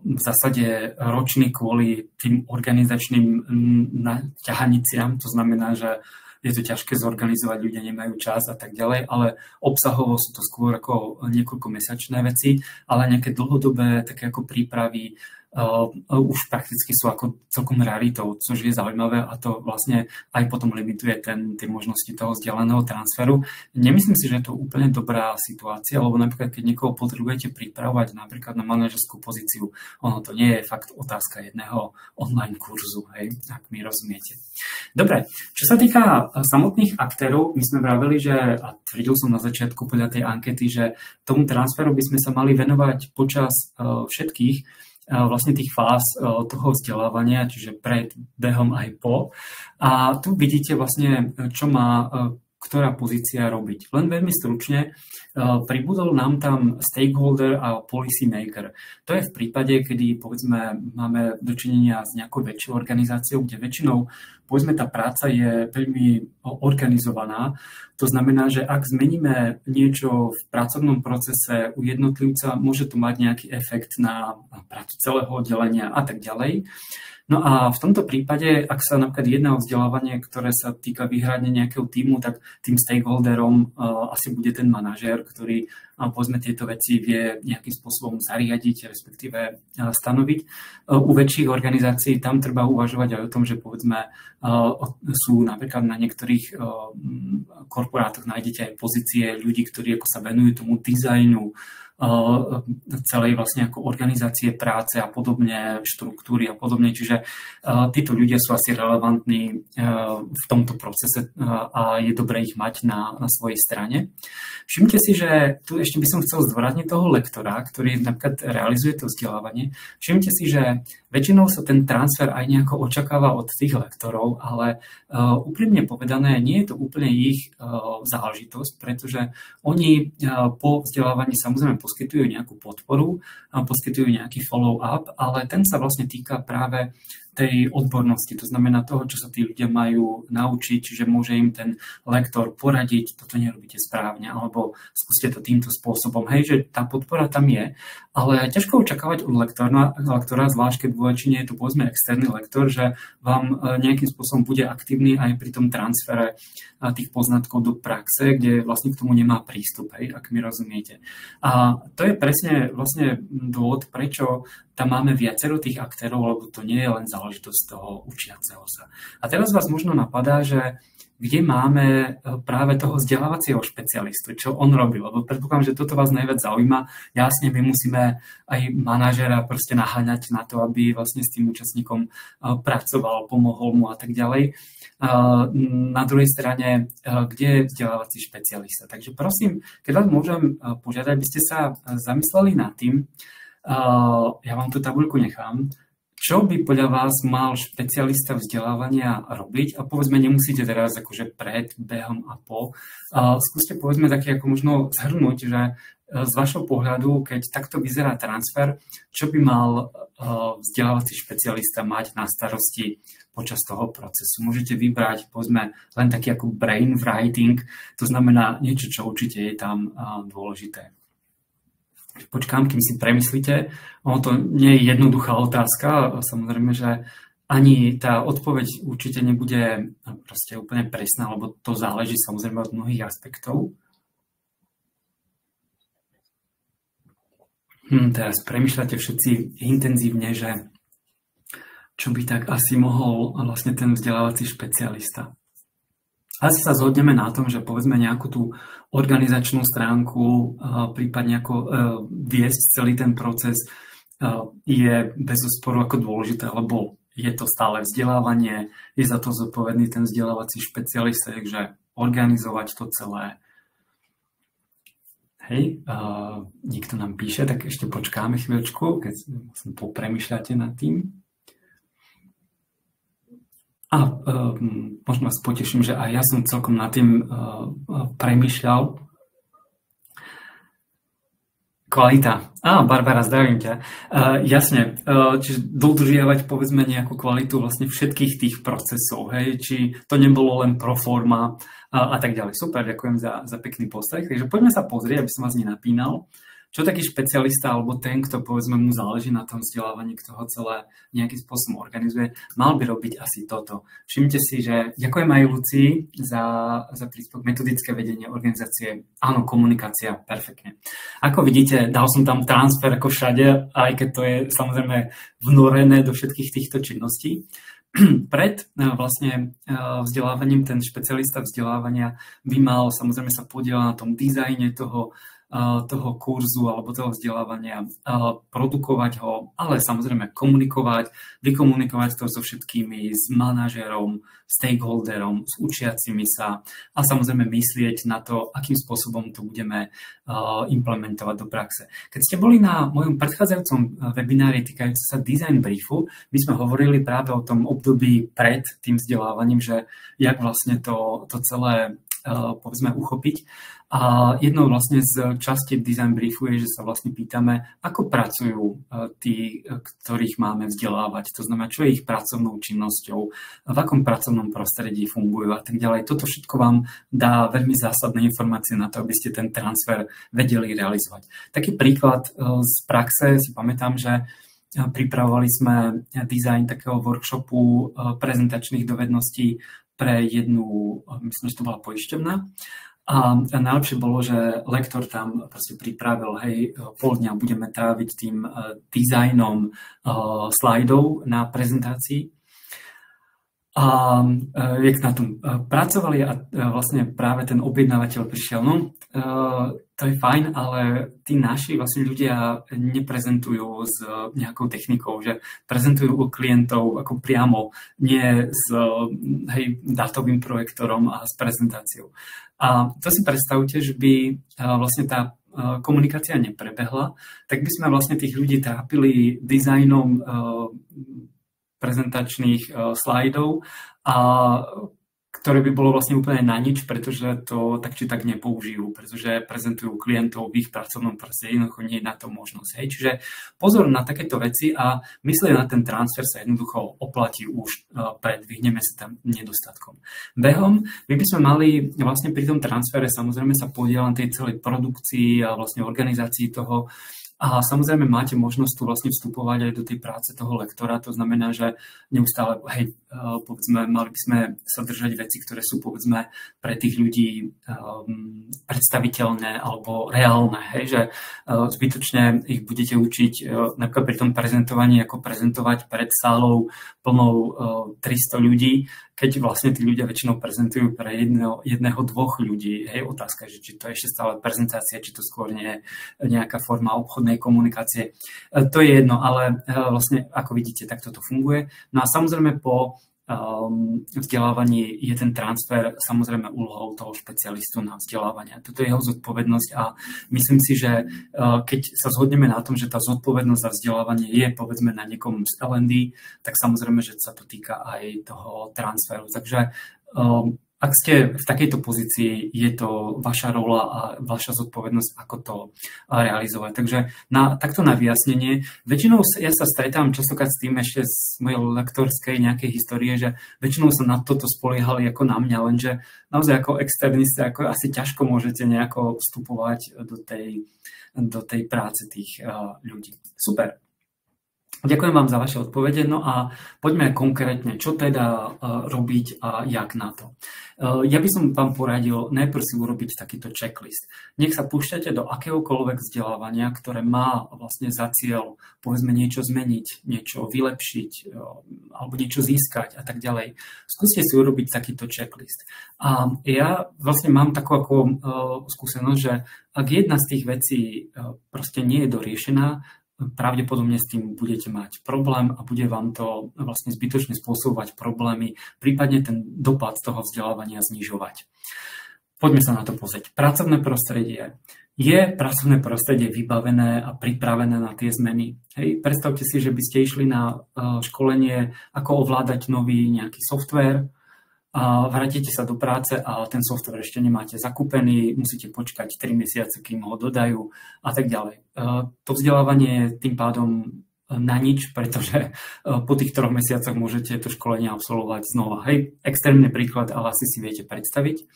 v zásade ročný kvôli tým organizačným ťahaniciam. To znamená, že je to ťažké zorganizovať, ľudia nemajú čas a tak ďalej, ale obsahovo sú to skôr ako niekoľkomesačné veci, ale nejaké dlhodobé také ako prípravy už prakticky sú ako celkom raritou, čo je zaujímavé a to vlastne aj potom limituje tie možnosti toho vzdialeného transferu. Nemyslím si, že je to úplne dobrá situácia, lebo napríklad keď niekoho potrebujete pripravovať napríklad na manažerskú pozíciu, ono to nie je fakt otázka jedného online kurzu, hej, ak mi rozumiete. Dobre, čo sa týka samotných aktérov, my sme vraveli, že, a tvrdil som na začiatku podľa tej ankety, že tomu transferu by sme sa mali venovať počas všetkých vlastne tých fáz toho vzdelávania, čiže pred, behom aj po. A tu vidíte vlastne, čo má ktorá pozícia robiť. Len veľmi stručne, pribudol nám tam stakeholder a policy maker. To je v prípade, kedy povedzme máme dočinenia s nejakou väčšou organizáciou, kde väčšinou povedzme tá práca je veľmi organizovaná. To znamená, že ak zmeníme niečo v pracovnom procese u jednotlivca, môže to mať nejaký efekt na prácu celého oddelenia a tak ďalej. No a v tomto prípade, ak sa napríklad jedná o vzdelávanie, ktoré sa týka vyhrania nejakého týmu, tak tým stakeholderom asi bude ten manažér, ktorý povedzme tieto veci vie nejakým spôsobom zariadiť, respektíve stanoviť. U väčších organizácií tam treba uvažovať aj o tom, že povedzme sú napríklad na niektorých korporátoch nájdete aj pozície ľudí, ktorí ako sa venujú tomu dizajnu, celej vlastne ako organizácie práce a podobne, štruktúry a podobne. Čiže títo ľudia sú asi relevantní v tomto procese a je dobré ich mať na svojej strane. Všimte si, že tu ešte by som chcel zdôrazniť toho lektora, ktorý napríklad realizuje to vzdelávanie. Všimte si, že väčšinou sa ten transfer aj nejako očakáva od tých lektorov, ale úprimne povedané, nie je to úplne ich záležitosť, pretože oni po vzdelávaní samozrejme poskytujú nejakú podporu, poskytujú nejaký follow-up, ale ten sa vlastne týka práve tej odbornosti, to znamená toho, čo sa tí ľudia majú naučiť, čiže môže im ten lektor poradiť, toto nerobíte správne, alebo skúste to týmto spôsobom. Hej, že tá podpora tam je, ale ťažko očakávať od lektora, zvlášť keď vo väčšine je to povedzme externý lektor, že vám nejakým spôsobom bude aktívny aj pri tom transfere tých poznatkov do praxe, kde vlastne k tomu nemá prístup, hej, ak mi rozumiete. A to je presne vlastne dôvod, prečo tam máme viacero tých aktérov, lebo to nie je len záležitosť toho učiaceho sa. A teraz vás možno napadá, že kde máme práve toho vzdelávacieho špecialistu, čo on robil, lebo predpokladám, že toto vás najviac zaujíma. Jasne, my musíme aj manažera proste naháňať na to, aby vlastne s tým účastníkom pracoval, pomohol mu a tak ďalej. Na druhej strane, kde je vzdelávací špecialista. Takže prosím, keď vás môžem požiadať, aby ste sa zamysleli nad tým, ja vám tú tabuľku nechám, čo by podľa vás mal špecialista vzdelávania robiť? A povedzme, nemusíte teraz akože pred, behom a po. Skúste povedzme také ako možno zhrnúť, že z vašho pohľadu, keď takto vyzerá transfer, čo by mal vzdelávací špecialista mať na starosti počas toho procesu? Môžete vybrať, povedzme, len taký ako brain writing, to znamená niečo, čo určite je tam dôležité. Počkám, kým si premyslíte. Ono to nie je jednoduchá otázka. Samozrejme, že ani tá odpoveď určite nebude proste úplne presná, lebo to záleží samozrejme od mnohých aspektov. Teraz premýšľate všetci intenzívne, že čo by tak asi mohol vlastne ten vzdelávací špecialista. Asi sa zhodneme na tom, že povedzme nejakú tú organizačnú stránku, prípadne ako viesť celý ten proces je bez osporu ako dôležité, lebo je to stále vzdelávanie, je za to zodpovedný ten vzdelávací špecialista, takže organizovať to celé. Hej, niekto nám píše, tak ešte počkáme chvíľočku, keď popremýšľate nad tým. Možno vás poteším, že aj ja som celkom nad tým premýšľal. Kvalita. Barbara, zdravím ťa. Jasne, čiže dodržiavať povedzme nejakú kvalitu vlastne všetkých tých procesov, hej, či to nebolo len pro forma a tak ďalej. Super, ďakujem za pekný postreh. Takže poďme sa pozrieť, aby som vás nenapínal. Čo taký špecialista alebo ten, kto povedzme mu záleží na tom vzdelávaní, kto ho celé nejakým spôsobom organizuje, mal by robiť asi toto. Všimte si, že ďakujem aj Lucii za príspevok metodické vedenie organizácie. Áno, komunikácia, perfektne. Ako vidíte, dal som tam transfer ako všade, aj keď to je samozrejme vnorené do všetkých týchto činností. Pred vlastne vzdelávaním ten špecialista vzdelávania by mal samozrejme sa podieľať na tom dizajne toho kurzu alebo toho vzdelávania, produkovať ho, ale samozrejme komunikovať, vykomunikovať to so všetkými, s manažérom, stakeholderom, s učiacimi sa a samozrejme myslieť na to, akým spôsobom to budeme implementovať do praxe. Keď ste boli na mojom predchádzajúcom webinári týkajúce sa design briefu, my sme hovorili práve o tom období pred tým vzdelávaním, že jak vlastne to celé povedzme uchopiť. A jednou vlastne z častí design briefu je, že sa vlastne pýtame, ako pracujú tí, ktorých máme vzdelávať. To znamená, čo je ich pracovnou činnosťou, v akom pracovnom prostredí fungujú a tak ďalej. Toto všetko vám dá veľmi zásadné informácie na to, aby ste ten transfer vedeli realizovať. Taký príklad z praxe si pamätám, že pripravovali sme design takého workshopu prezentačných dovedností pre jednu, myslím, že to bola poisťovňa. A najlepšie bolo, že lektor tam proste pripravil, pol dňa budeme tráviť tým dizajnom slajdov na prezentácii. A jak na tom pracovali a vlastne práve ten objednávateľ prišiel, to je fajn, ale tí naši vlastne ľudia neprezentujú s nejakou technikou, že prezentujú u klientov ako priamo, nie s dátovým projektorom a s prezentáciou. A to si predstavte, že by vlastne tá komunikácia neprebehla, tak by sme vlastne tých ľudí trápili dizajnom prezentačných slajdov, a ktoré by bolo vlastne úplne na nič, pretože to tak či tak nepoužijú, pretože prezentujú klientov v ich pracovnom prostredí, jednoducho nie je na to možnosť. Čiže pozor na takéto veci a myslieť na ten transfer sa jednoducho oplatí už vyhneme sa tam nedostatkom. Behom, my by sme mali vlastne pri tom transfere samozrejme sa podielať na tej celej produkcii a vlastne organizácii toho. A samozrejme máte možnosť tu vlastne vstupovať aj do tej práce toho lektora, to znamená, že neustále, povedzme, mali by sme sa držať veci, ktoré sú, povedzme, pre tých ľudí predstaviteľné alebo reálne, že zbytočne ich budete učiť napríklad pri tom prezentovaní, ako prezentovať pred sálou plnou 300 ľudí, keď vlastne tí ľudia väčšinou prezentujú pre jedného, dvoch ľudí. Otázka je, či to je ešte stále prezentácia, či to skôr nie je nejaká forma obchodnej komunikácie. To je jedno, ale vlastne, ako vidíte, tak toto funguje. No a samozrejme po vzdelávaní je ten transfer samozrejme úlohou toho špecialistu na vzdelávanie. Toto je jeho zodpovednosť a myslím si, že keď sa zhodneme na tom, že tá zodpovednosť za vzdelávanie je povedzme na niekom z L&D, tak samozrejme, že sa to týka aj toho transferu. Takže ak ste v takejto pozícii, je to vaša rola a vaša zodpovednosť, ako to realizovať. Takže takto na vyjasnenie. Väčšinou ja sa stretávam častokrát s tým ešte z mojej lektorskej nejakej histórie, že väčšinou sa na toto spoliehali ako na mňa, lenže naozaj ako externista ako asi ťažko môžete nejako vstupovať do tej práce tých ľudí. Super. Ďakujem vám za vaše odpovede, no a poďme konkrétne, čo teda robiť a jak na to. Ja by som vám poradil najprv si urobiť takýto checklist. Nech sa púšťate do akéhokoľvek vzdelávania, ktoré má vlastne za cieľ, povedzme, niečo zmeniť, niečo vylepšiť alebo niečo získať a tak ďalej. Skúste si urobiť takýto checklist. A ja vlastne mám takú ako skúsenosť, že ak jedna z tých vecí proste nie je doriešená, pravdepodobne s tým budete mať problém a bude vám to vlastne zbytočne spôsobovať problémy, prípadne ten dopad toho vzdelávania znižovať. Poďme sa na to pozrieť. Pracovné prostredie. Je pracovné prostredie vybavené a pripravené na tie zmeny? Predstavte si, že by ste išli na školenie, ako ovládať nový nejaký softvér, a vrátite sa do práce a ten software ešte nemáte zakúpený, musíte počkať 3 mesiace, kým ho dodajú a tak ďalej. To vzdelávanie je tým pádom na nič, pretože po tých 3 mesiacoch môžete to školenie absolvovať znova. Extrémny príklad, ale asi si viete predstaviť.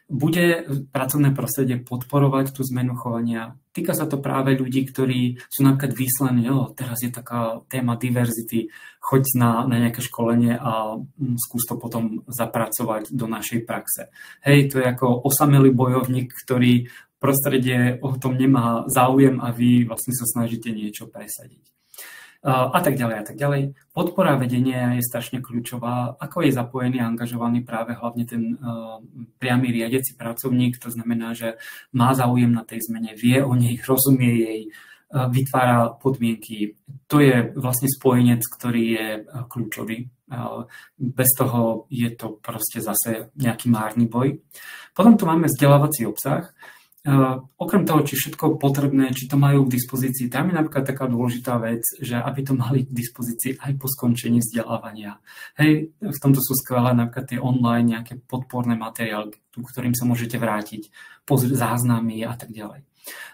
Bude pracovné prostredie podporovať tú zmenu chovania? Týka sa to práve ľudí, ktorí sú napríklad vyslení, teraz je taká téma diverzity, choď na nejaké školenie a skús to potom zapracovať do našej praxe. To je ako osamelý bojovník, ktorý prostredie o tom nemá záujem a vy vlastne sa snažíte niečo presadiť. A tak ďalej, a tak ďalej. Podpora vedenia je strašne kľúčová. Ako je zapojený a angažovaný práve hlavne ten priamy riadiaci pracovník, to znamená, že má záujem na tej zmene, vie o nej, rozumie jej, vytvára podmienky. To je vlastne spojenec, ktorý je kľúčový. Bez toho je to proste zase nejaký márny boj. Potom tu máme vzdelávací obsah. Okrem toho, či všetko potrebné, či to majú k dispozícii, tam je napríklad taká dôležitá vec, že aby to mali k dispozícii aj po skončení vzdelávania. V tomto sú skvelé napríklad tie online nejaké podporné materiály, ktorým sa môžete vrátiť, pozrieť záznamy a tak ďalej.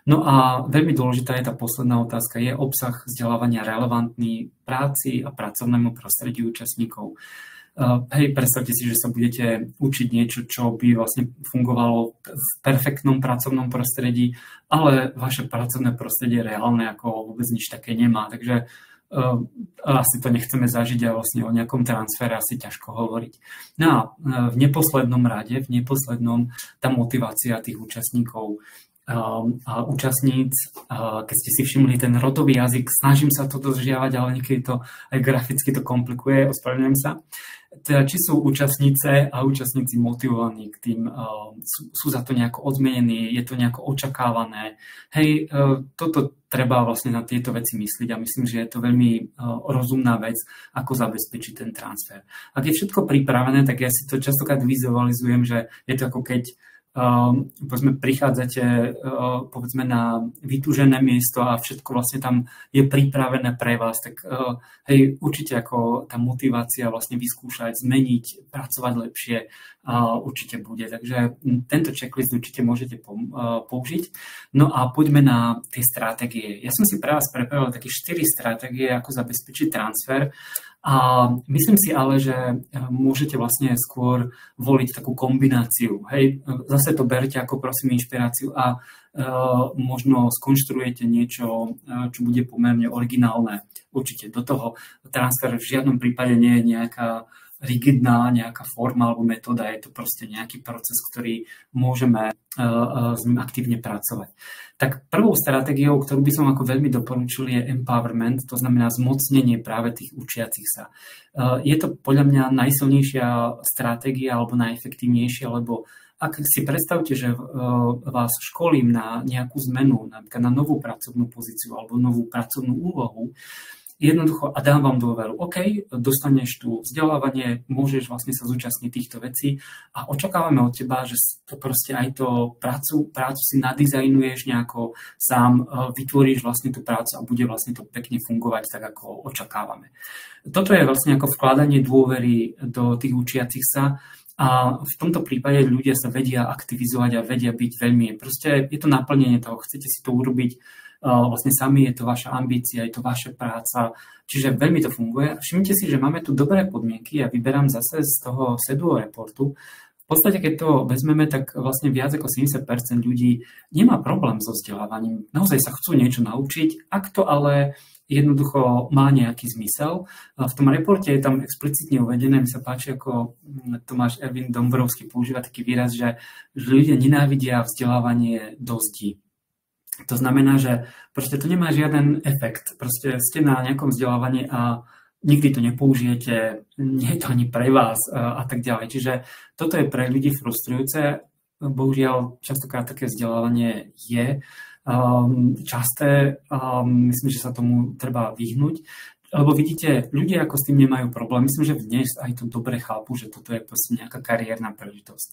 No a veľmi dôležitá je tá posledná otázka, je obsah vzdelávania relevantný práci a pracovnému prostrediu účastníkov. Predstavte si, že sa budete učiť niečo, čo by vlastne fungovalo v perfektnom pracovnom prostredí, ale vaše pracovné prostredie reálne ako vôbec nič také nemá. Takže asi to nechceme zažiť a vlastne o nejakom transfere asi ťažko hovoriť. No a v neposlednom rade, tá motivácia tých účastníkov a účastníc, keď ste si všimli ten rodový jazyk, snažím sa to dodržiavať, ale niekedy to aj graficky to komplikuje, ospravedlňujem sa. Teda, či sú účastnice a účastníci motivovaní k tým, sú za to nejako odmenení, je to nejako očakávané. Hej, toto treba vlastne na tieto veci myslieť a myslím, že je to veľmi rozumná vec, ako zabezpečiť ten transfer. Ak je všetko pripravené, tak ja si to častokrát vizualizujem, že je to ako keď povedzme, prichádzate povedzme na vytúžené miesto a všetko vlastne tam je pripravené pre vás, tak hej, určite ako tá motivácia vlastne vyskúšať, zmeniť, pracovať lepšie určite bude. Takže tento checklist určite môžete použiť. No a poďme na tie stratégie. Ja som si pre vás pripravil také 4 stratégie, ako zabezpečiť transfer. A myslím si ale, že môžete vlastne skôr voliť takú kombináciu. Hej, zase to berte ako prosím inšpiráciu a možno skonštruujete niečo, čo bude pomerne originálne. Určite do toho transfer v žiadnom prípade nie je nejaká rigidná nejaká forma alebo metóda, je to proste nejaký proces, ktorý môžeme s ním aktívne pracovať. Tak prvou stratégiou, ktorú by som ako veľmi doporučil, je empowerment, to znamená zmocnenie práve tých učiacich sa. Je to podľa mňa najsilnejšia stratégia alebo najefektívnejšia, lebo ak si predstavte, že vás školím na nejakú zmenu, napríklad na novú pracovnú pozíciu alebo novú pracovnú úlohu, jednoducho a dám vám dôveru. OK, dostaneš tu vzdelávanie, môžeš vlastne sa zúčastniť týchto vecí a očakávame od teba, že to proste aj to prácu si nadizajnuješ nejako sám, vytvoríš vlastne tú prácu a bude vlastne to pekne fungovať tak, ako očakávame. Toto je vlastne ako vkladanie dôvery do tých učiacich sa a v tomto prípade ľudia sa vedia aktivizovať a vedia byť veľmi, proste je to naplnenie toho, chcete si to urobiť vlastne sami, je to vaša ambícia, je to vaša práca, čiže veľmi to funguje. Všimnite si, že máme tu dobré podmienky, ja vyberám zase z toho SEDUO reportu. V podstate, keď to vezmeme, tak vlastne viac ako 70% ľudí nemá problém so vzdelávaním. Naozaj sa chcú niečo naučiť, ak to ale jednoducho má nejaký zmysel. V tom reporte je tam explicitne uvedené, mi sa páči, ako Tomáš Ervin Dombrovský používa taký výraz, že ľudia nenávidia vzdelávanie do zdi. To znamená, že proste to nemá žiaden efekt. Proste ste na nejakom vzdelávaní a nikdy to nepoužijete, nie je to ani pre vás a tak ďalej. Čiže toto je pre ľudí frustrujúce. Bohužiaľ, častokrát také vzdelávanie je časté. Myslím, že sa tomu treba vyhnúť. Lebo vidíte, ľudia ako s tým nemajú problém. Myslím, že dnes aj to dobre chápu, že toto je proste nejaká kariérna príležitosť.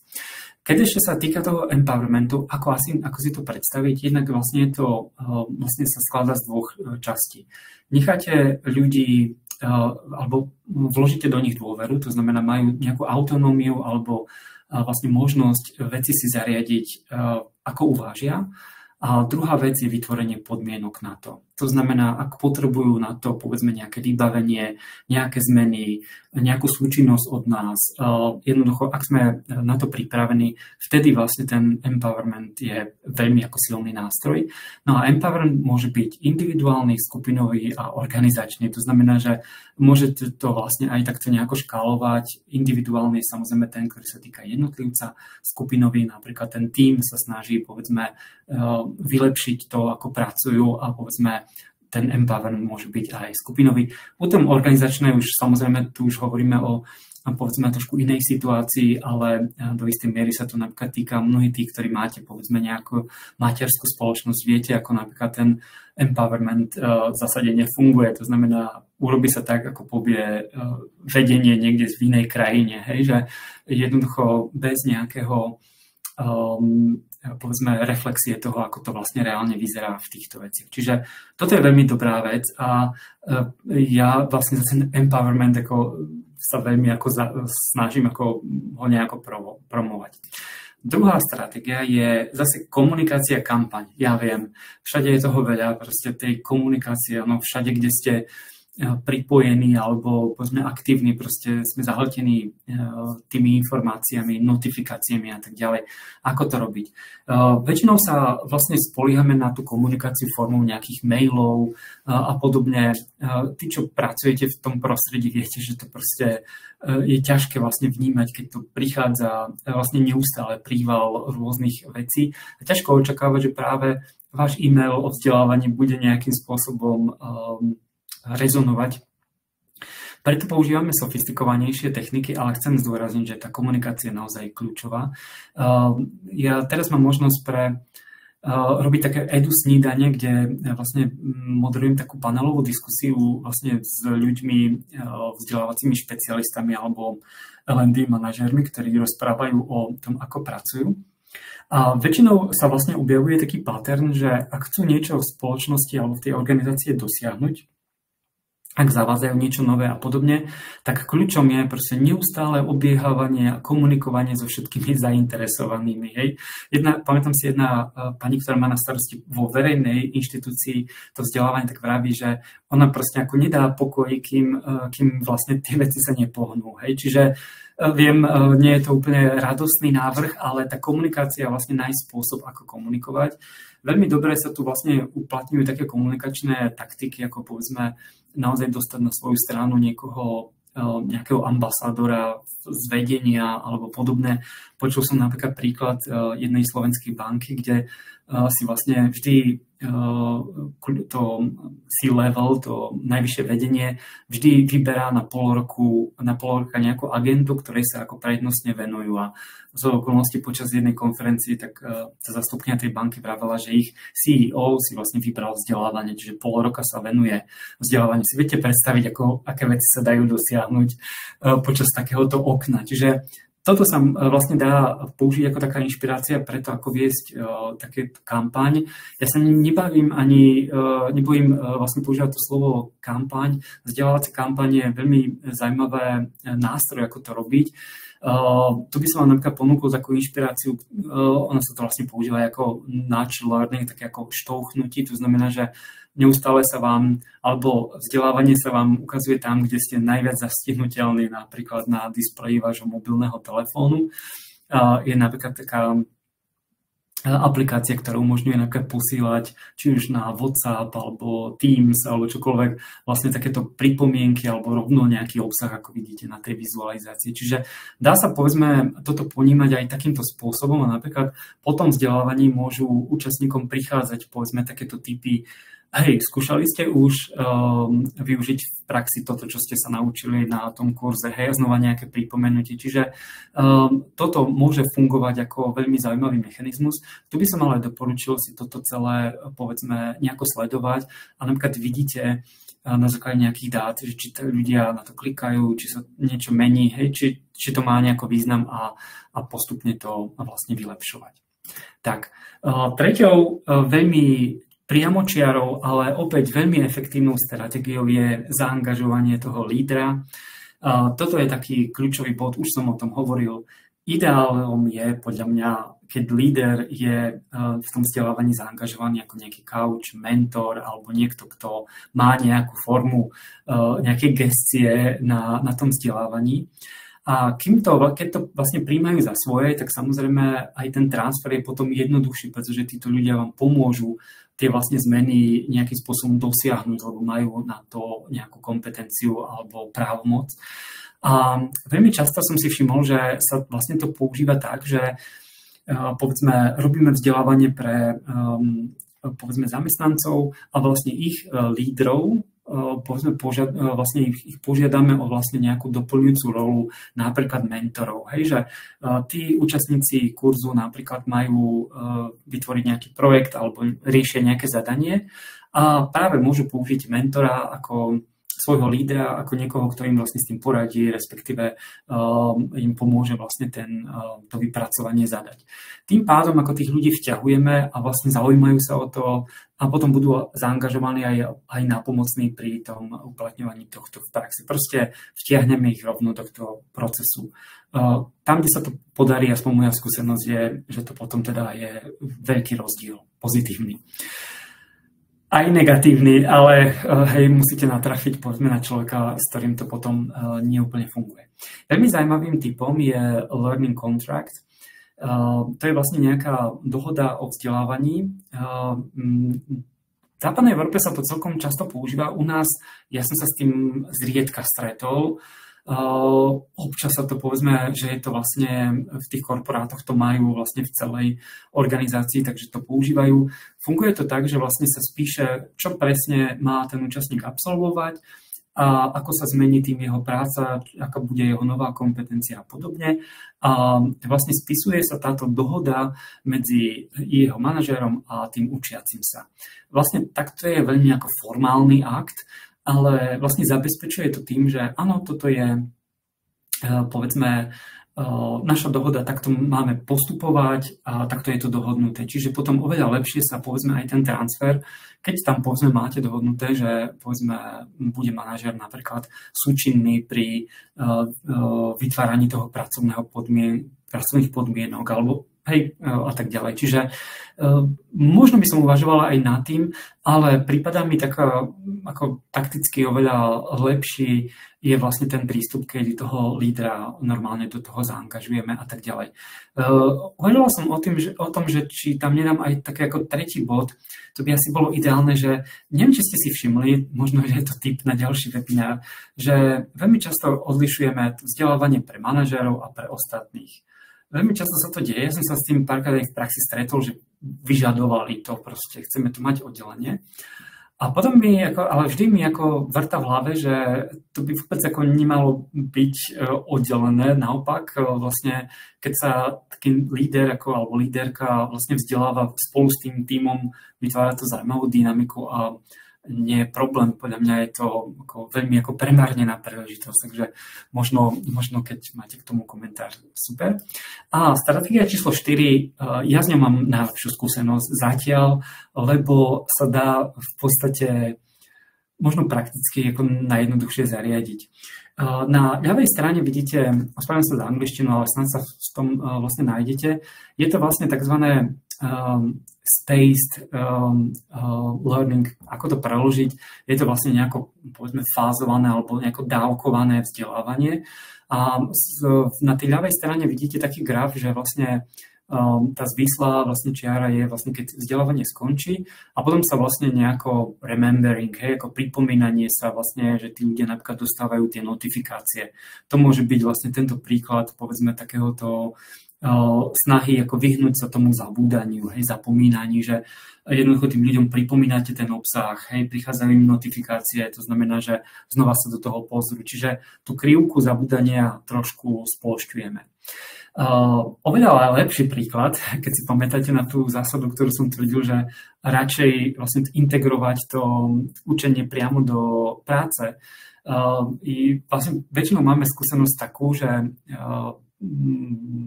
Keď ešte sa týka toho empowermentu, ako si to predstaviť, jednak vlastne to vlastne sa skladá z dvoch častí. Necháte ľudí alebo vložíte do nich dôveru, to znamená majú nejakú autonómiu alebo vlastne možnosť veci si zariadiť ako uvážia. A druhá vec je vytvorenie podmienok na to. To znamená, ak potrebujú na to, povedzme, nejaké vybavenie, nejaké zmeny, nejakú súčinnosť od nás, jednoducho, ak sme na to pripravení, vtedy vlastne ten empowerment je veľmi ako silný nástroj. No a empowerment môže byť individuálny, skupinový a organizačný. To znamená, že môžete to vlastne aj takto nejako škálovať. Individuálny je samozrejme ten, ktorý sa týka jednotlivca, skupinový, napríklad ten tím sa snaží, povedzme, vylepšiť to, ako pracujú a povedzme, ten empowerment môže byť aj skupinový. Potom organizačné už samozrejme tu už hovoríme o povedzme trošku inej situácii, ale do istej miery sa to napríklad týka mnohých tých, ktorí máte povedzme nejakú materskú spoločnosť. Viete, ako napríklad ten empowerment v zásade nefunguje. To znamená, urobí sa tak, ako povie vedenie niekde v inej krajine. Hej? Že jednoducho bez nejakého povedzme reflexie toho, ako to vlastne reálne vyzerá v týchto veciach. Čiže toto je veľmi dobrá vec a ja vlastne za ten empowerment ako sa veľmi ako snažím ako ho nejako promovať. Druhá stratégia je zase komunikácia kampaň. Ja viem, všade je toho veľa, proste tej komunikácie, no všade, kde ste pripojení alebo povedzme aktívni, proste sme zahltení tými informáciami, notifikáciami a tak ďalej. Ako to robiť? Väčšinou sa vlastne spoliehame na tú komunikáciu formou nejakých mailov a podobne. Tí, čo pracujete v tom prostredí, viete, že to proste je ťažké vlastne vnímať, keď to prichádza vlastne neustále príval rôznych vecí. A ťažko očakávať, že práve váš e-mail o vzdelávaní bude nejakým spôsobom rezonovať. Preto používame sofistikovanejšie techniky, ale chcem zdôrazniť, že tá komunikácia je naozaj kľúčová. Ja teraz mám možnosť robiť také edu snídanie, kde vlastne moderujem takú panelovú diskusiu vlastne s ľuďmi, vzdelávacími špecialistami alebo L&D manažérmi, ktorí rozprávajú o tom, ako pracujú. A väčšinou sa vlastne objavuje taký pattern, že ak chcú niečo v spoločnosti alebo v tej organizácii dosiahnuť, ak zavádzajú niečo nové a podobne, tak kľúčom je proste neustále obiehávanie a komunikovanie so všetkými zainteresovanými. Hej. Pamätám si jedna pani, ktorá má na starosti vo verejnej inštitúcii to vzdelávanie, tak vraví, že ona proste ako nedá pokoj, kým vlastne tie veci sa nepohnú. Hej. Čiže viem, nie je to úplne radostný návrh, ale tá komunikácia je vlastne nájsť spôsob, ako komunikovať. Veľmi dobre sa tu vlastne uplatňujú také komunikačné taktiky, ako povedzme naozaj dostať na svoju stranu nejakého ambasádora z vedenia alebo podobné. Počul som napríklad príklad jednej slovenskej banky, kde si vlastne vždy to C-level, to najvyššie vedenie, vždy vyberá na pol roka nejakú agendu, ktorej sa ako prednostne venujú. A z okolností počas jednej konferencie tak sa zastupkyňa tej banky vravela, že ich CEO si vlastne vybral vzdelávanie, čiže pol roka sa venuje vzdelávaniu. Si viete predstaviť, aké veci sa dajú dosiahnuť počas takéhoto okna. Čiže toto sa vlastne dá použiť ako taká inšpirácia pre to, ako viesť takéto kampaň. Ja sa nebojím vlastne používať to slovo kampaň. Vzdelávacia kampaň je veľmi zaujímavé nástroj, ako to robiť. Tu by som vám napríklad ponúkol takú inšpiráciu, ona sa to vlastne používa ako nudge learning, také ako štouchnutí, to znamená, že neustále sa vám, alebo vzdelávanie sa vám ukazuje tam, kde ste najviac zastihnutelní, napríklad na displeji vášho mobilného telefónu. Je napríklad taká aplikácia, ktorá umožňuje napríklad posílať či už na WhatsApp alebo Teams alebo čokoľvek, vlastne takéto pripomienky alebo rovno nejaký obsah, ako vidíte na tej vizualizácii. Čiže dá sa povedzme toto ponímať aj takýmto spôsobom a napríklad po tom vzdelávaní môžu účastníkom prichádzať povedzme takéto typy. Hej, skúšali ste už využiť v praxi toto, čo ste sa naučili na tom kurze, hej, znova nejaké pripomenutie. Čiže toto môže fungovať ako veľmi zaujímavý mechanizmus. Tu by som ale doporučil si toto celé, povedzme, nejako sledovať a napríklad vidíte na základe nejakých dát, že či ľudia na to klikajú, či sa niečo mení, hej, či to má nejaký význam a postupne to vlastne vylepšovať. Tak, treťou veľmi priamočiarou, ale opäť veľmi efektívnou stratégiou je zaangažovanie toho lídra. Toto je taký kľúčový bod, už som o tom hovoril. Ideálom je podľa mňa, keď líder je v tom vzdelávaní zaangažovaný ako nejaký coach, mentor alebo niekto, kto má nejakú formu nejakej gestie na tom vzdelávaní. A keď to vlastne príjmajú za svoje, tak samozrejme aj ten transfer je potom jednoduchší, pretože títo ľudia vám pomôžu tie vlastne zmeny nejakým spôsobom dosiahnuť, lebo majú na to nejakú kompetenciu alebo právomoc. A veľmi často som si všimol, že sa vlastne to používa tak, že povedzme robíme vzdelávanie pre povedzme zamestnancov a vlastne ich lídrov, povedzme, vlastne ich požiadame o vlastne nejakú doplňujúcu rolu, napríklad mentorov. Hej, že tí účastníci kurzu napríklad majú vytvoriť nejaký projekt alebo riešia nejaké zadanie a práve môžu použiť mentora ako svojho lídra, ako niekoho, kto im vlastne s tým poradí, respektíve im pomôže vlastne to vypracovanie zadať. Tým pádom, ako tých ľudí vťahujeme a vlastne zaujímajú sa o to a potom budú zaangažovaní aj napomocní pri tom uplatňovaní tohto v praxi. Proste vtiahneme ich rovno do tohto procesu. Tam, kde sa to podarí, aspoň moja skúsenosť je, že to potom teda je veľký rozdiel, pozitívny. Aj negatívny, ale hej, musíte natrafiť povedzme na človeka, s ktorým to potom neúplne funguje. Veľmi zaujímavým typom je learning contract. To je vlastne nejaká dohoda o vzdelávaní. V západnej Európe sa to celkom často používa. U nás, ja som sa s tým zriedka stretol. Občas sa to povedzme, že je to vlastne v tých korporátoch to majú vlastne v celej organizácii, takže to používajú. Funguje to tak, že vlastne sa spíše, čo presne má ten účastník absolvovať a ako sa zmení tým jeho práca, aká bude jeho nová kompetencia a podobne. A vlastne spisuje sa táto dohoda medzi jeho manažérom a tým učiacim sa. Vlastne takto je veľmi ako formálny akt, ale vlastne zabezpečuje to tým, že áno, toto je, povedzme, naša dohoda, takto máme postupovať a takto je to dohodnuté. Čiže potom oveľa lepšie sa, povedzme, aj ten transfer, keď tam, povedzme, máte dohodnuté, že, povedzme, bude manažér napríklad súčinný pri vytváraní toho pracovných podmienok alebo hej, a tak ďalej. Čiže možno by som uvažovala aj nad tým, ale prípadá mi taká, ako takticky oveľa lepší je vlastne ten prístup, keď toho lídra normálne do toho zaangažujeme a tak ďalej. Uvažovala som o tom, že či tam nedám aj také ako tretí bod, to by asi bolo ideálne, že neviem, či ste si všimli, možno, že je to tip na ďalší webinár, že veľmi často odlišujeme vzdelávanie pre manažérov a pre ostatných. Veľmi často sa to deje, ja som sa s tým párkrát aj v praxi stretol, že vyžadovali to proste, chceme to mať oddelenie. A potom ale vždy mi ako vrta v hlave, že to by vôbec ako nemalo byť oddelené. Naopak, vlastne, keď sa taký líder alebo líderka vlastne vzdeláva spolu s tým tímom, vytvára to zaujímavú dynamiku a nie je problém. Podľa mňa je to veľmi premárnená príležitosť, takže možno keď máte k tomu komentár, super. A stratégia číslo 4, ja s ňou mám najlepšiu skúsenosť zatiaľ, lebo sa dá v podstate možno prakticky najjednoduchšie zariadiť. Na ľavej strane vidíte, ospravedlňujem sa za angličtinu, ale snad sa v tom vlastne nájdete, je to vlastne takzvané spaced learning, ako to preložiť, je to vlastne nejako, povedzme, fázované alebo nejako dávkované vzdelávanie. A na tej ľavej strane vidíte taký graf, že vlastne tá zvislá vlastne čiara je vlastne, keď vzdelávanie skončí a potom sa vlastne nejako remembering, hej, ako pripomínanie sa vlastne, že tí ľudia napríklad dostávajú tie notifikácie. To môže byť vlastne tento príklad, povedzme, takéhoto snahy ako vyhnúť sa tomu zabúdaniu, hej, zapomínaniu, že jednoducho tým ľuďom pripomínate ten obsah, hej, prichádzajú im notifikácie, to znamená, že znova sa do toho pozrú. Čiže tú krivku zabúdania trošku splošťujeme. Oveľa lepší príklad, keď si pamätáte na tú zásadu, ktorú som tvrdil, že radšej vlastne integrovať to učenie priamo do práce. I vlastne väčšinou máme skúsenosť takú, že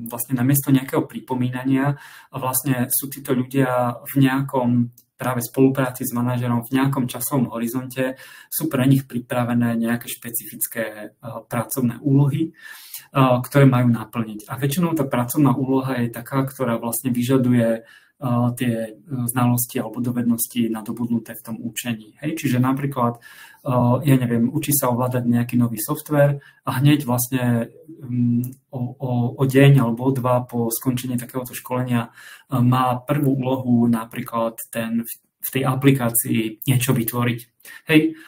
vlastne namiesto nejakého pripomínania vlastne sú títo ľudia v nejakom práve spolupráci s manažerom v nejakom časovom horizonte, sú pre nich pripravené nejaké špecifické pracovné úlohy, ktoré majú naplniť. A väčšinou tá pracovná úloha je taká, ktorá vlastne vyžaduje tie znalosti alebo dovednosti nadobudnuté v tom učení. Hej? Čiže napríklad, ja neviem, učí sa ovládať nejaký nový software a hneď vlastne o deň alebo o dva po skončení takéhoto školenia má prvú úlohu napríklad v tej aplikácii niečo vytvoriť. Hej,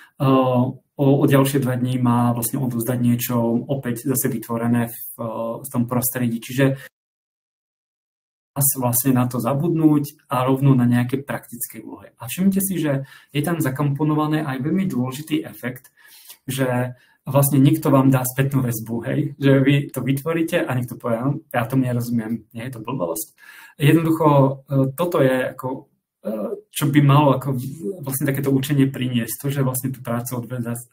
o ďalšie 2 dní má vlastne odovzdať niečo opäť zase vytvorené v tom prostredí. Čiže vlastne na to zabudnúť a rovno na nejaké praktické úlohy. A všimnite si, že je tam zakomponované aj veľmi dôležitý efekt, že vlastne niekto vám dá spätnú väzbu, hej? Že vy to vytvoríte a niekto povie, ja tomu nerozumiem, nie je to blbosť. Jednoducho, toto je ako čo by malo ako vlastne takéto učenie priniesť, to, že vlastne tú prácu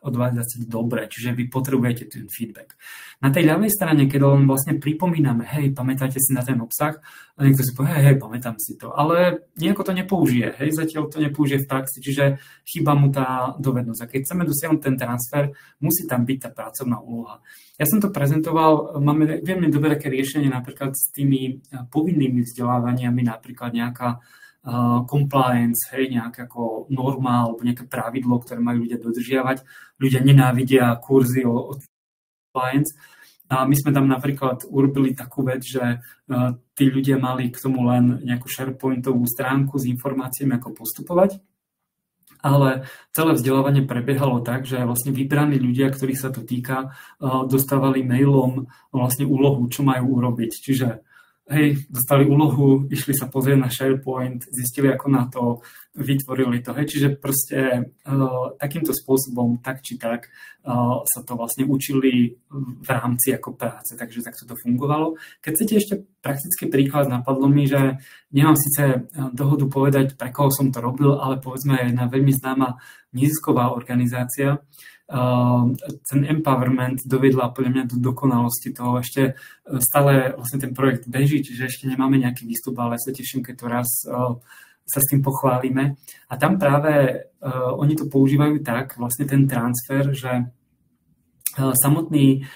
odvádzate dobre, čiže vy potrebujete ten feedback. Na tej ľavej strane, keď len vlastne pripomíname, hej, pamätáte si na ten obsah, a niekto si povie, hej, pamätám si to, ale nejako to nepoužije, hej, zatiaľ to nepoužije v praxi, čiže chýba mu tá dovednosť. A keď chceme dosiahnuť ten transfer, musí tam byť tá pracovná úloha. Ja som to prezentoval, máme veľmi dobré riešenie napríklad s tými povinnými vzdelávaniami, napríklad nejaká compliance, hej, nejaká ako norma alebo nejaké pravidlo, ktoré majú ľudia dodržiavať. Ľudia nenávidia kurzy o compliance. A my sme tam napríklad urobili takú vec, že tí ľudia mali k tomu len nejakú SharePointovú stránku s informáciami, ako postupovať. Ale celé vzdelávanie prebiehalo tak, že vlastne vybraní ľudia, ktorých sa to týka, dostávali mailom vlastne úlohu, čo majú urobiť. Čiže hej, dostali úlohu, išli sa pozrieť na SharePoint, zistili, ako na to, vytvorili to. Hej. Čiže proste takýmto spôsobom, tak či tak, sa to vlastne učili v rámci ako práce, takže takto to fungovalo. Keď chcete ešte praktický príklad, napadlo mi, že nemám síce dohodu povedať, pre koho som to robil, ale povedzme jedna veľmi známa nezisková organizácia, ten empowerment dovedla podľa mňa do dokonalosti toho. Ešte stále vlastne ten projekt beží, čiže ešte nemáme nejaký výstup, ale sa teším, keď to raz sa s tým pochválime. A tam práve oni to používajú tak, vlastne ten transfer, že samotný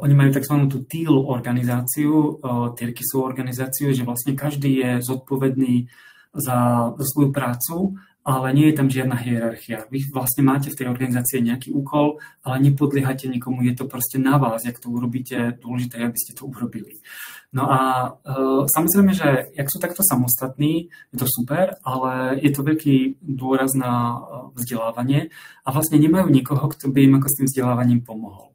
oni majú tzv. Tú TEAL organizáciu, Tyrkisovú organizáciu, že vlastne každý je zodpovedný za svoju prácu, ale nie je tam žiadna hierarchia. Vy vlastne máte v tej organizácii nejaký úkol, ale nepodliehate nikomu, je to proste na vás, jak to urobíte, dôležité, aby ste to urobili. No a samozrejme, že jak sú takto samostatní, je to super, ale je to veľký dôraz na vzdelávanie a vlastne nemajú nikoho, kto by im ako s tým vzdelávaním pomohol.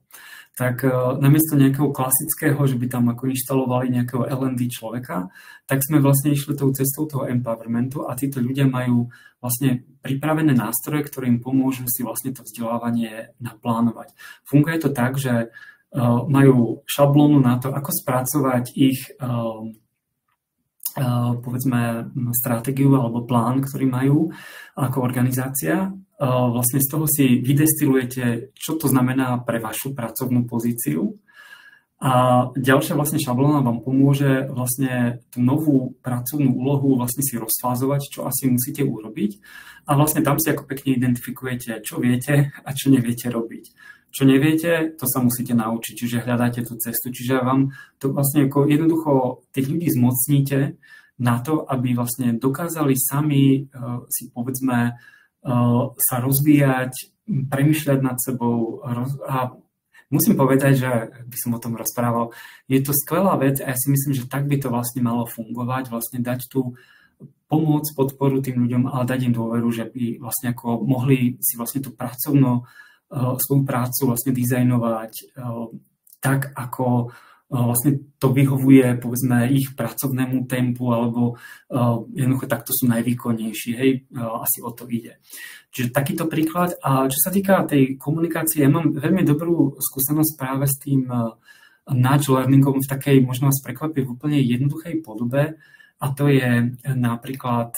Tak namiesto nejakého klasického, že by tam ako inštalovali nejakého L&D človeka, tak sme vlastne išli tou cestou toho empowermentu a títo ľudia majú vlastne pripravené nástroje, ktoré im pomôžu si vlastne to vzdelávanie naplánovať. Funguje to tak, že majú šablónu na to, ako spracovať ich povedzme stratégiu alebo plán, ktorý majú ako organizácia. Vlastne z toho si vydestilujete, čo to znamená pre vašu pracovnú pozíciu. A ďalšia vlastne šablóna vám pomôže vlastne tú novú pracovnú úlohu vlastne si rozfázovať, čo asi musíte urobiť. A vlastne tam si ako pekne identifikujete, čo viete a čo neviete robiť. Čo neviete, to sa musíte naučiť, čiže hľadáte tú cestu. Čiže vám to vlastne ako jednoducho tých ľudí zmocníte na to, aby vlastne dokázali sami si povedzme sa rozvíjať, premýšľať nad sebou a musím povedať, že by som o tom rozprával. Je to skvelá vec a ja si myslím, že tak by to vlastne malo fungovať, vlastne dať tú pomoc, podporu tým ľuďom, ale dať im dôveru, že by vlastne ako mohli si vlastne tú svoju prácu vlastne dizajnovať tak, ako vlastne to vyhovuje povedzme ich pracovnému tempu alebo jednoducho takto sú najvýkonnejší, hej, asi o to ide. Čiže takýto príklad. A čo sa týka tej komunikácie, ja mám veľmi dobrú skúsenosť práve s tým nudge learningom v takej, možno vás prekvapí, v úplne jednoduchej podobe a to je napríklad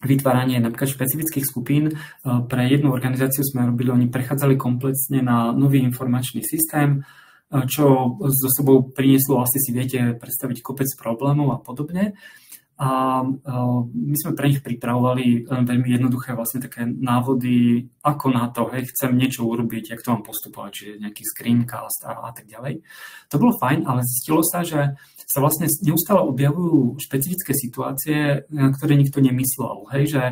vytváranie napríklad špecifických skupín. Pre jednu organizáciu sme robili, oni prechádzali komplexne na nový informačný systém, čo so sebou prinieslo, asi si viete predstaviť kopec problémov a podobne. A my sme pre nich pripravovali veľmi jednoduché vlastne také návody, ako na to, hej, chcem niečo urobiť, jak to mám postupovať, čiže nejaký screencast a tak ďalej. To bolo fajn, ale zistilo sa, že sa vlastne neustále objavujú špecifické situácie, na ktoré nikto nemyslel, hej, že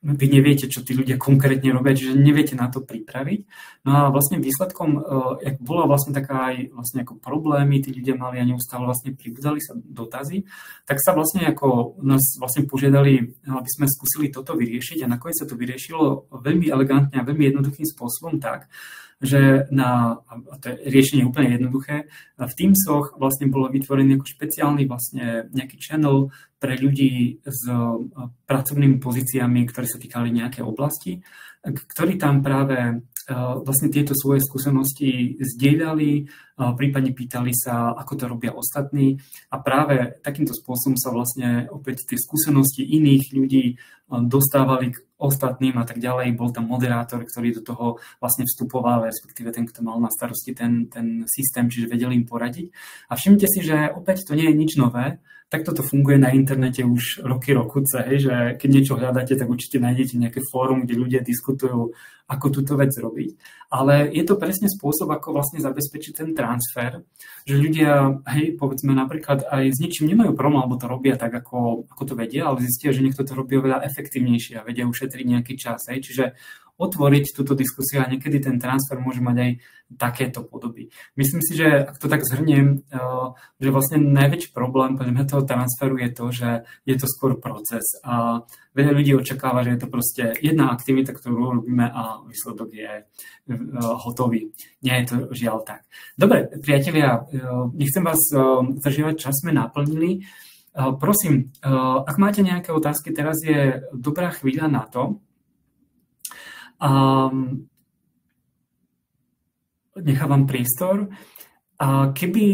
vy neviete, čo tí ľudia konkrétne robia, čiže neviete na to pripraviť. No a vlastne výsledkom, jak bola vlastne taká aj vlastne ako problémy, tí ľudia mali a neustále vlastne pribudali sa dotazy, tak sa vlastne ako nás vlastne požiadali, aby sme skúsili toto vyriešiť a nakoniec sa to vyriešilo veľmi elegantne a veľmi jednoduchým spôsobom tak, že a to je riešenie úplne jednoduché, v Teamsoch vlastne bolo vytvorený ako špeciálny vlastne nejaký channel pre ľudí s pracovnými pozíciami, ktoré sa týkali nejaké oblasti, ktorí tam práve vlastne tieto svoje skúsenosti zdieľali, prípadne pýtali sa, ako to robia ostatní a práve takýmto spôsobom sa vlastne opäť tie skúsenosti iných ľudí dostávali k ostatným a tak ďalej. Bol tam moderátor, ktorý do toho vlastne vstupoval, respektíve ten, kto mal na starosti ten systém, čiže vedeli im poradiť. A všimnite si, že opäť to nie je nič nové, tak toto funguje na internete už roky, že keď niečo hľadáte, tak určite nájdete nejaké fórum, kde ľudia diskutujú, ako túto vec robiť. Ale je to presne spôsob, ako vlastne zabezpečiť ten transfer, že ľudia, hej, povedzme napríklad aj s ničím nemajú problém, alebo to robia tak, ako to vedia, ale zistia, že niekto to robí oveľa efektívnejšie a vedia ušetriť nejaký čas. Hej. Čiže otvoriť túto diskusiu a niekedy ten transfer môže mať aj takéto podoby. Myslím si, že ak to tak zhrniem, že vlastne najväčší problém podľa mňa toho transferu je to, že je to skôr proces a veľa ľudí očakáva, že je to proste jedna aktivita, ktorú robíme a výsledok je hotový. Nie je to žiaľ tak. Dobre, priatelia, nechcem vás zdržiavať, čas sme naplnili. Prosím, ak máte nejaké otázky, teraz je dobrá chvíľa na to. Nechávam priestor. A keby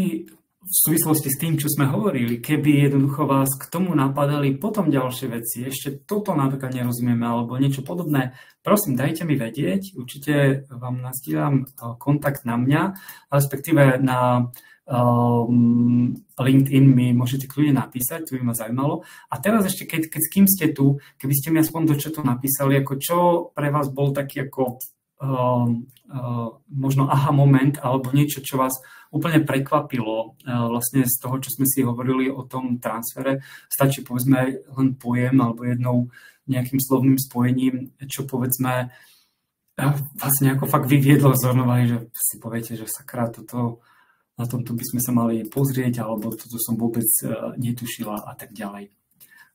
v súvislosti s tým, čo sme hovorili, keby jednoducho vás k tomu napadali potom ďalšie veci, ešte toto napríklad nerozumieme alebo niečo podobné, prosím, dajte mi vedieť. Určite vám nastílam kontakt na mňa, respektíve na LinkedIn mi môžete kľudne napísať, to by ma zaujímalo. A teraz ešte, keď s kým ste tu, keby ste mi aspoň do chatu napísali, ako čo pre vás bol taký ako možno aha moment, alebo niečo, čo vás úplne prekvapilo vlastne z toho, čo sme si hovorili o tom transfere. Stačí povedzme len pojem alebo jednou nejakým slovným spojením, čo povedzme vlastne ako fakt vyviedlo z rovnováhy, že si poviete, že sakra, toto na tomto by sme sa mali pozrieť, alebo toto som vôbec netušila a tak ďalej.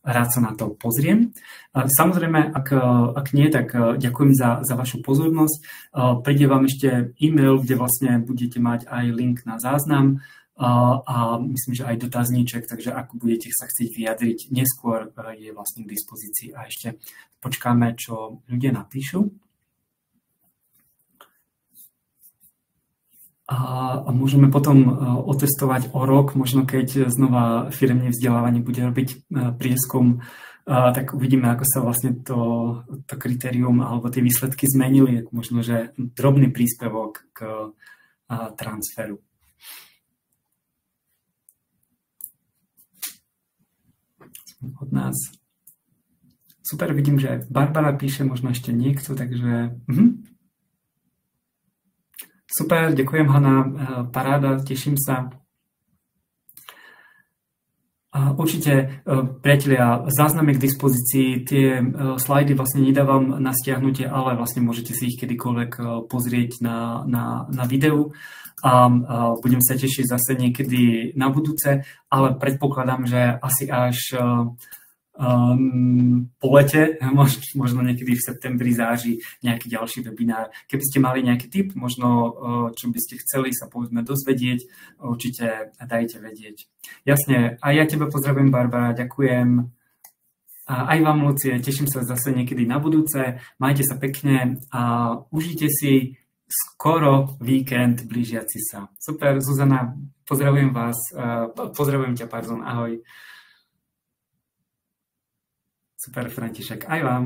Rád sa na to pozriem. Samozrejme, ak nie, tak ďakujem za vašu pozornosť. Príde vám ešte e-mail, kde vlastne budete mať aj link na záznam a myslím, že aj dotazníček, takže ak budete sa chcieť vyjadriť neskôr, je vlastne k dispozícii. A ešte počkáme, čo ľudia napíšu. A môžeme potom otestovať o rok, možno keď znova firemné vzdelávanie bude robiť prieskum, tak uvidíme, ako sa vlastne to kritérium alebo tie výsledky zmenili. Možno, že drobný príspevok k transferu. Od nás. Super, vidím, že Barbara píše, možno ešte niekto, takže... Super, ďakujem, Hanna, paráda, teším sa. Určite, priatelia, záznamy k dispozícii, tie slajdy vlastne nedávam na stiahnutie, ale vlastne môžete si ich kedykoľvek pozrieť na videu a budem sa tešiť zase niekedy na budúce, ale predpokladám, že asi až po lete, možno niekedy v septembri, záži, nejaký ďalší webinár. Keby ste mali nejaký tip, možno čo by ste chceli sa povedzme dozvedieť, určite dajte vedieť. Jasne, aj ja teba pozdravujem, Barbara, ďakujem. A aj vám, Lucie, teším sa zase niekedy na budúce. Majte sa pekne a užite si skoro víkend blížiaci sa. Super, Zuzana, pozdravujem vás, pozdravujem ťa, pardon, ahoj. Super, František, aj vám.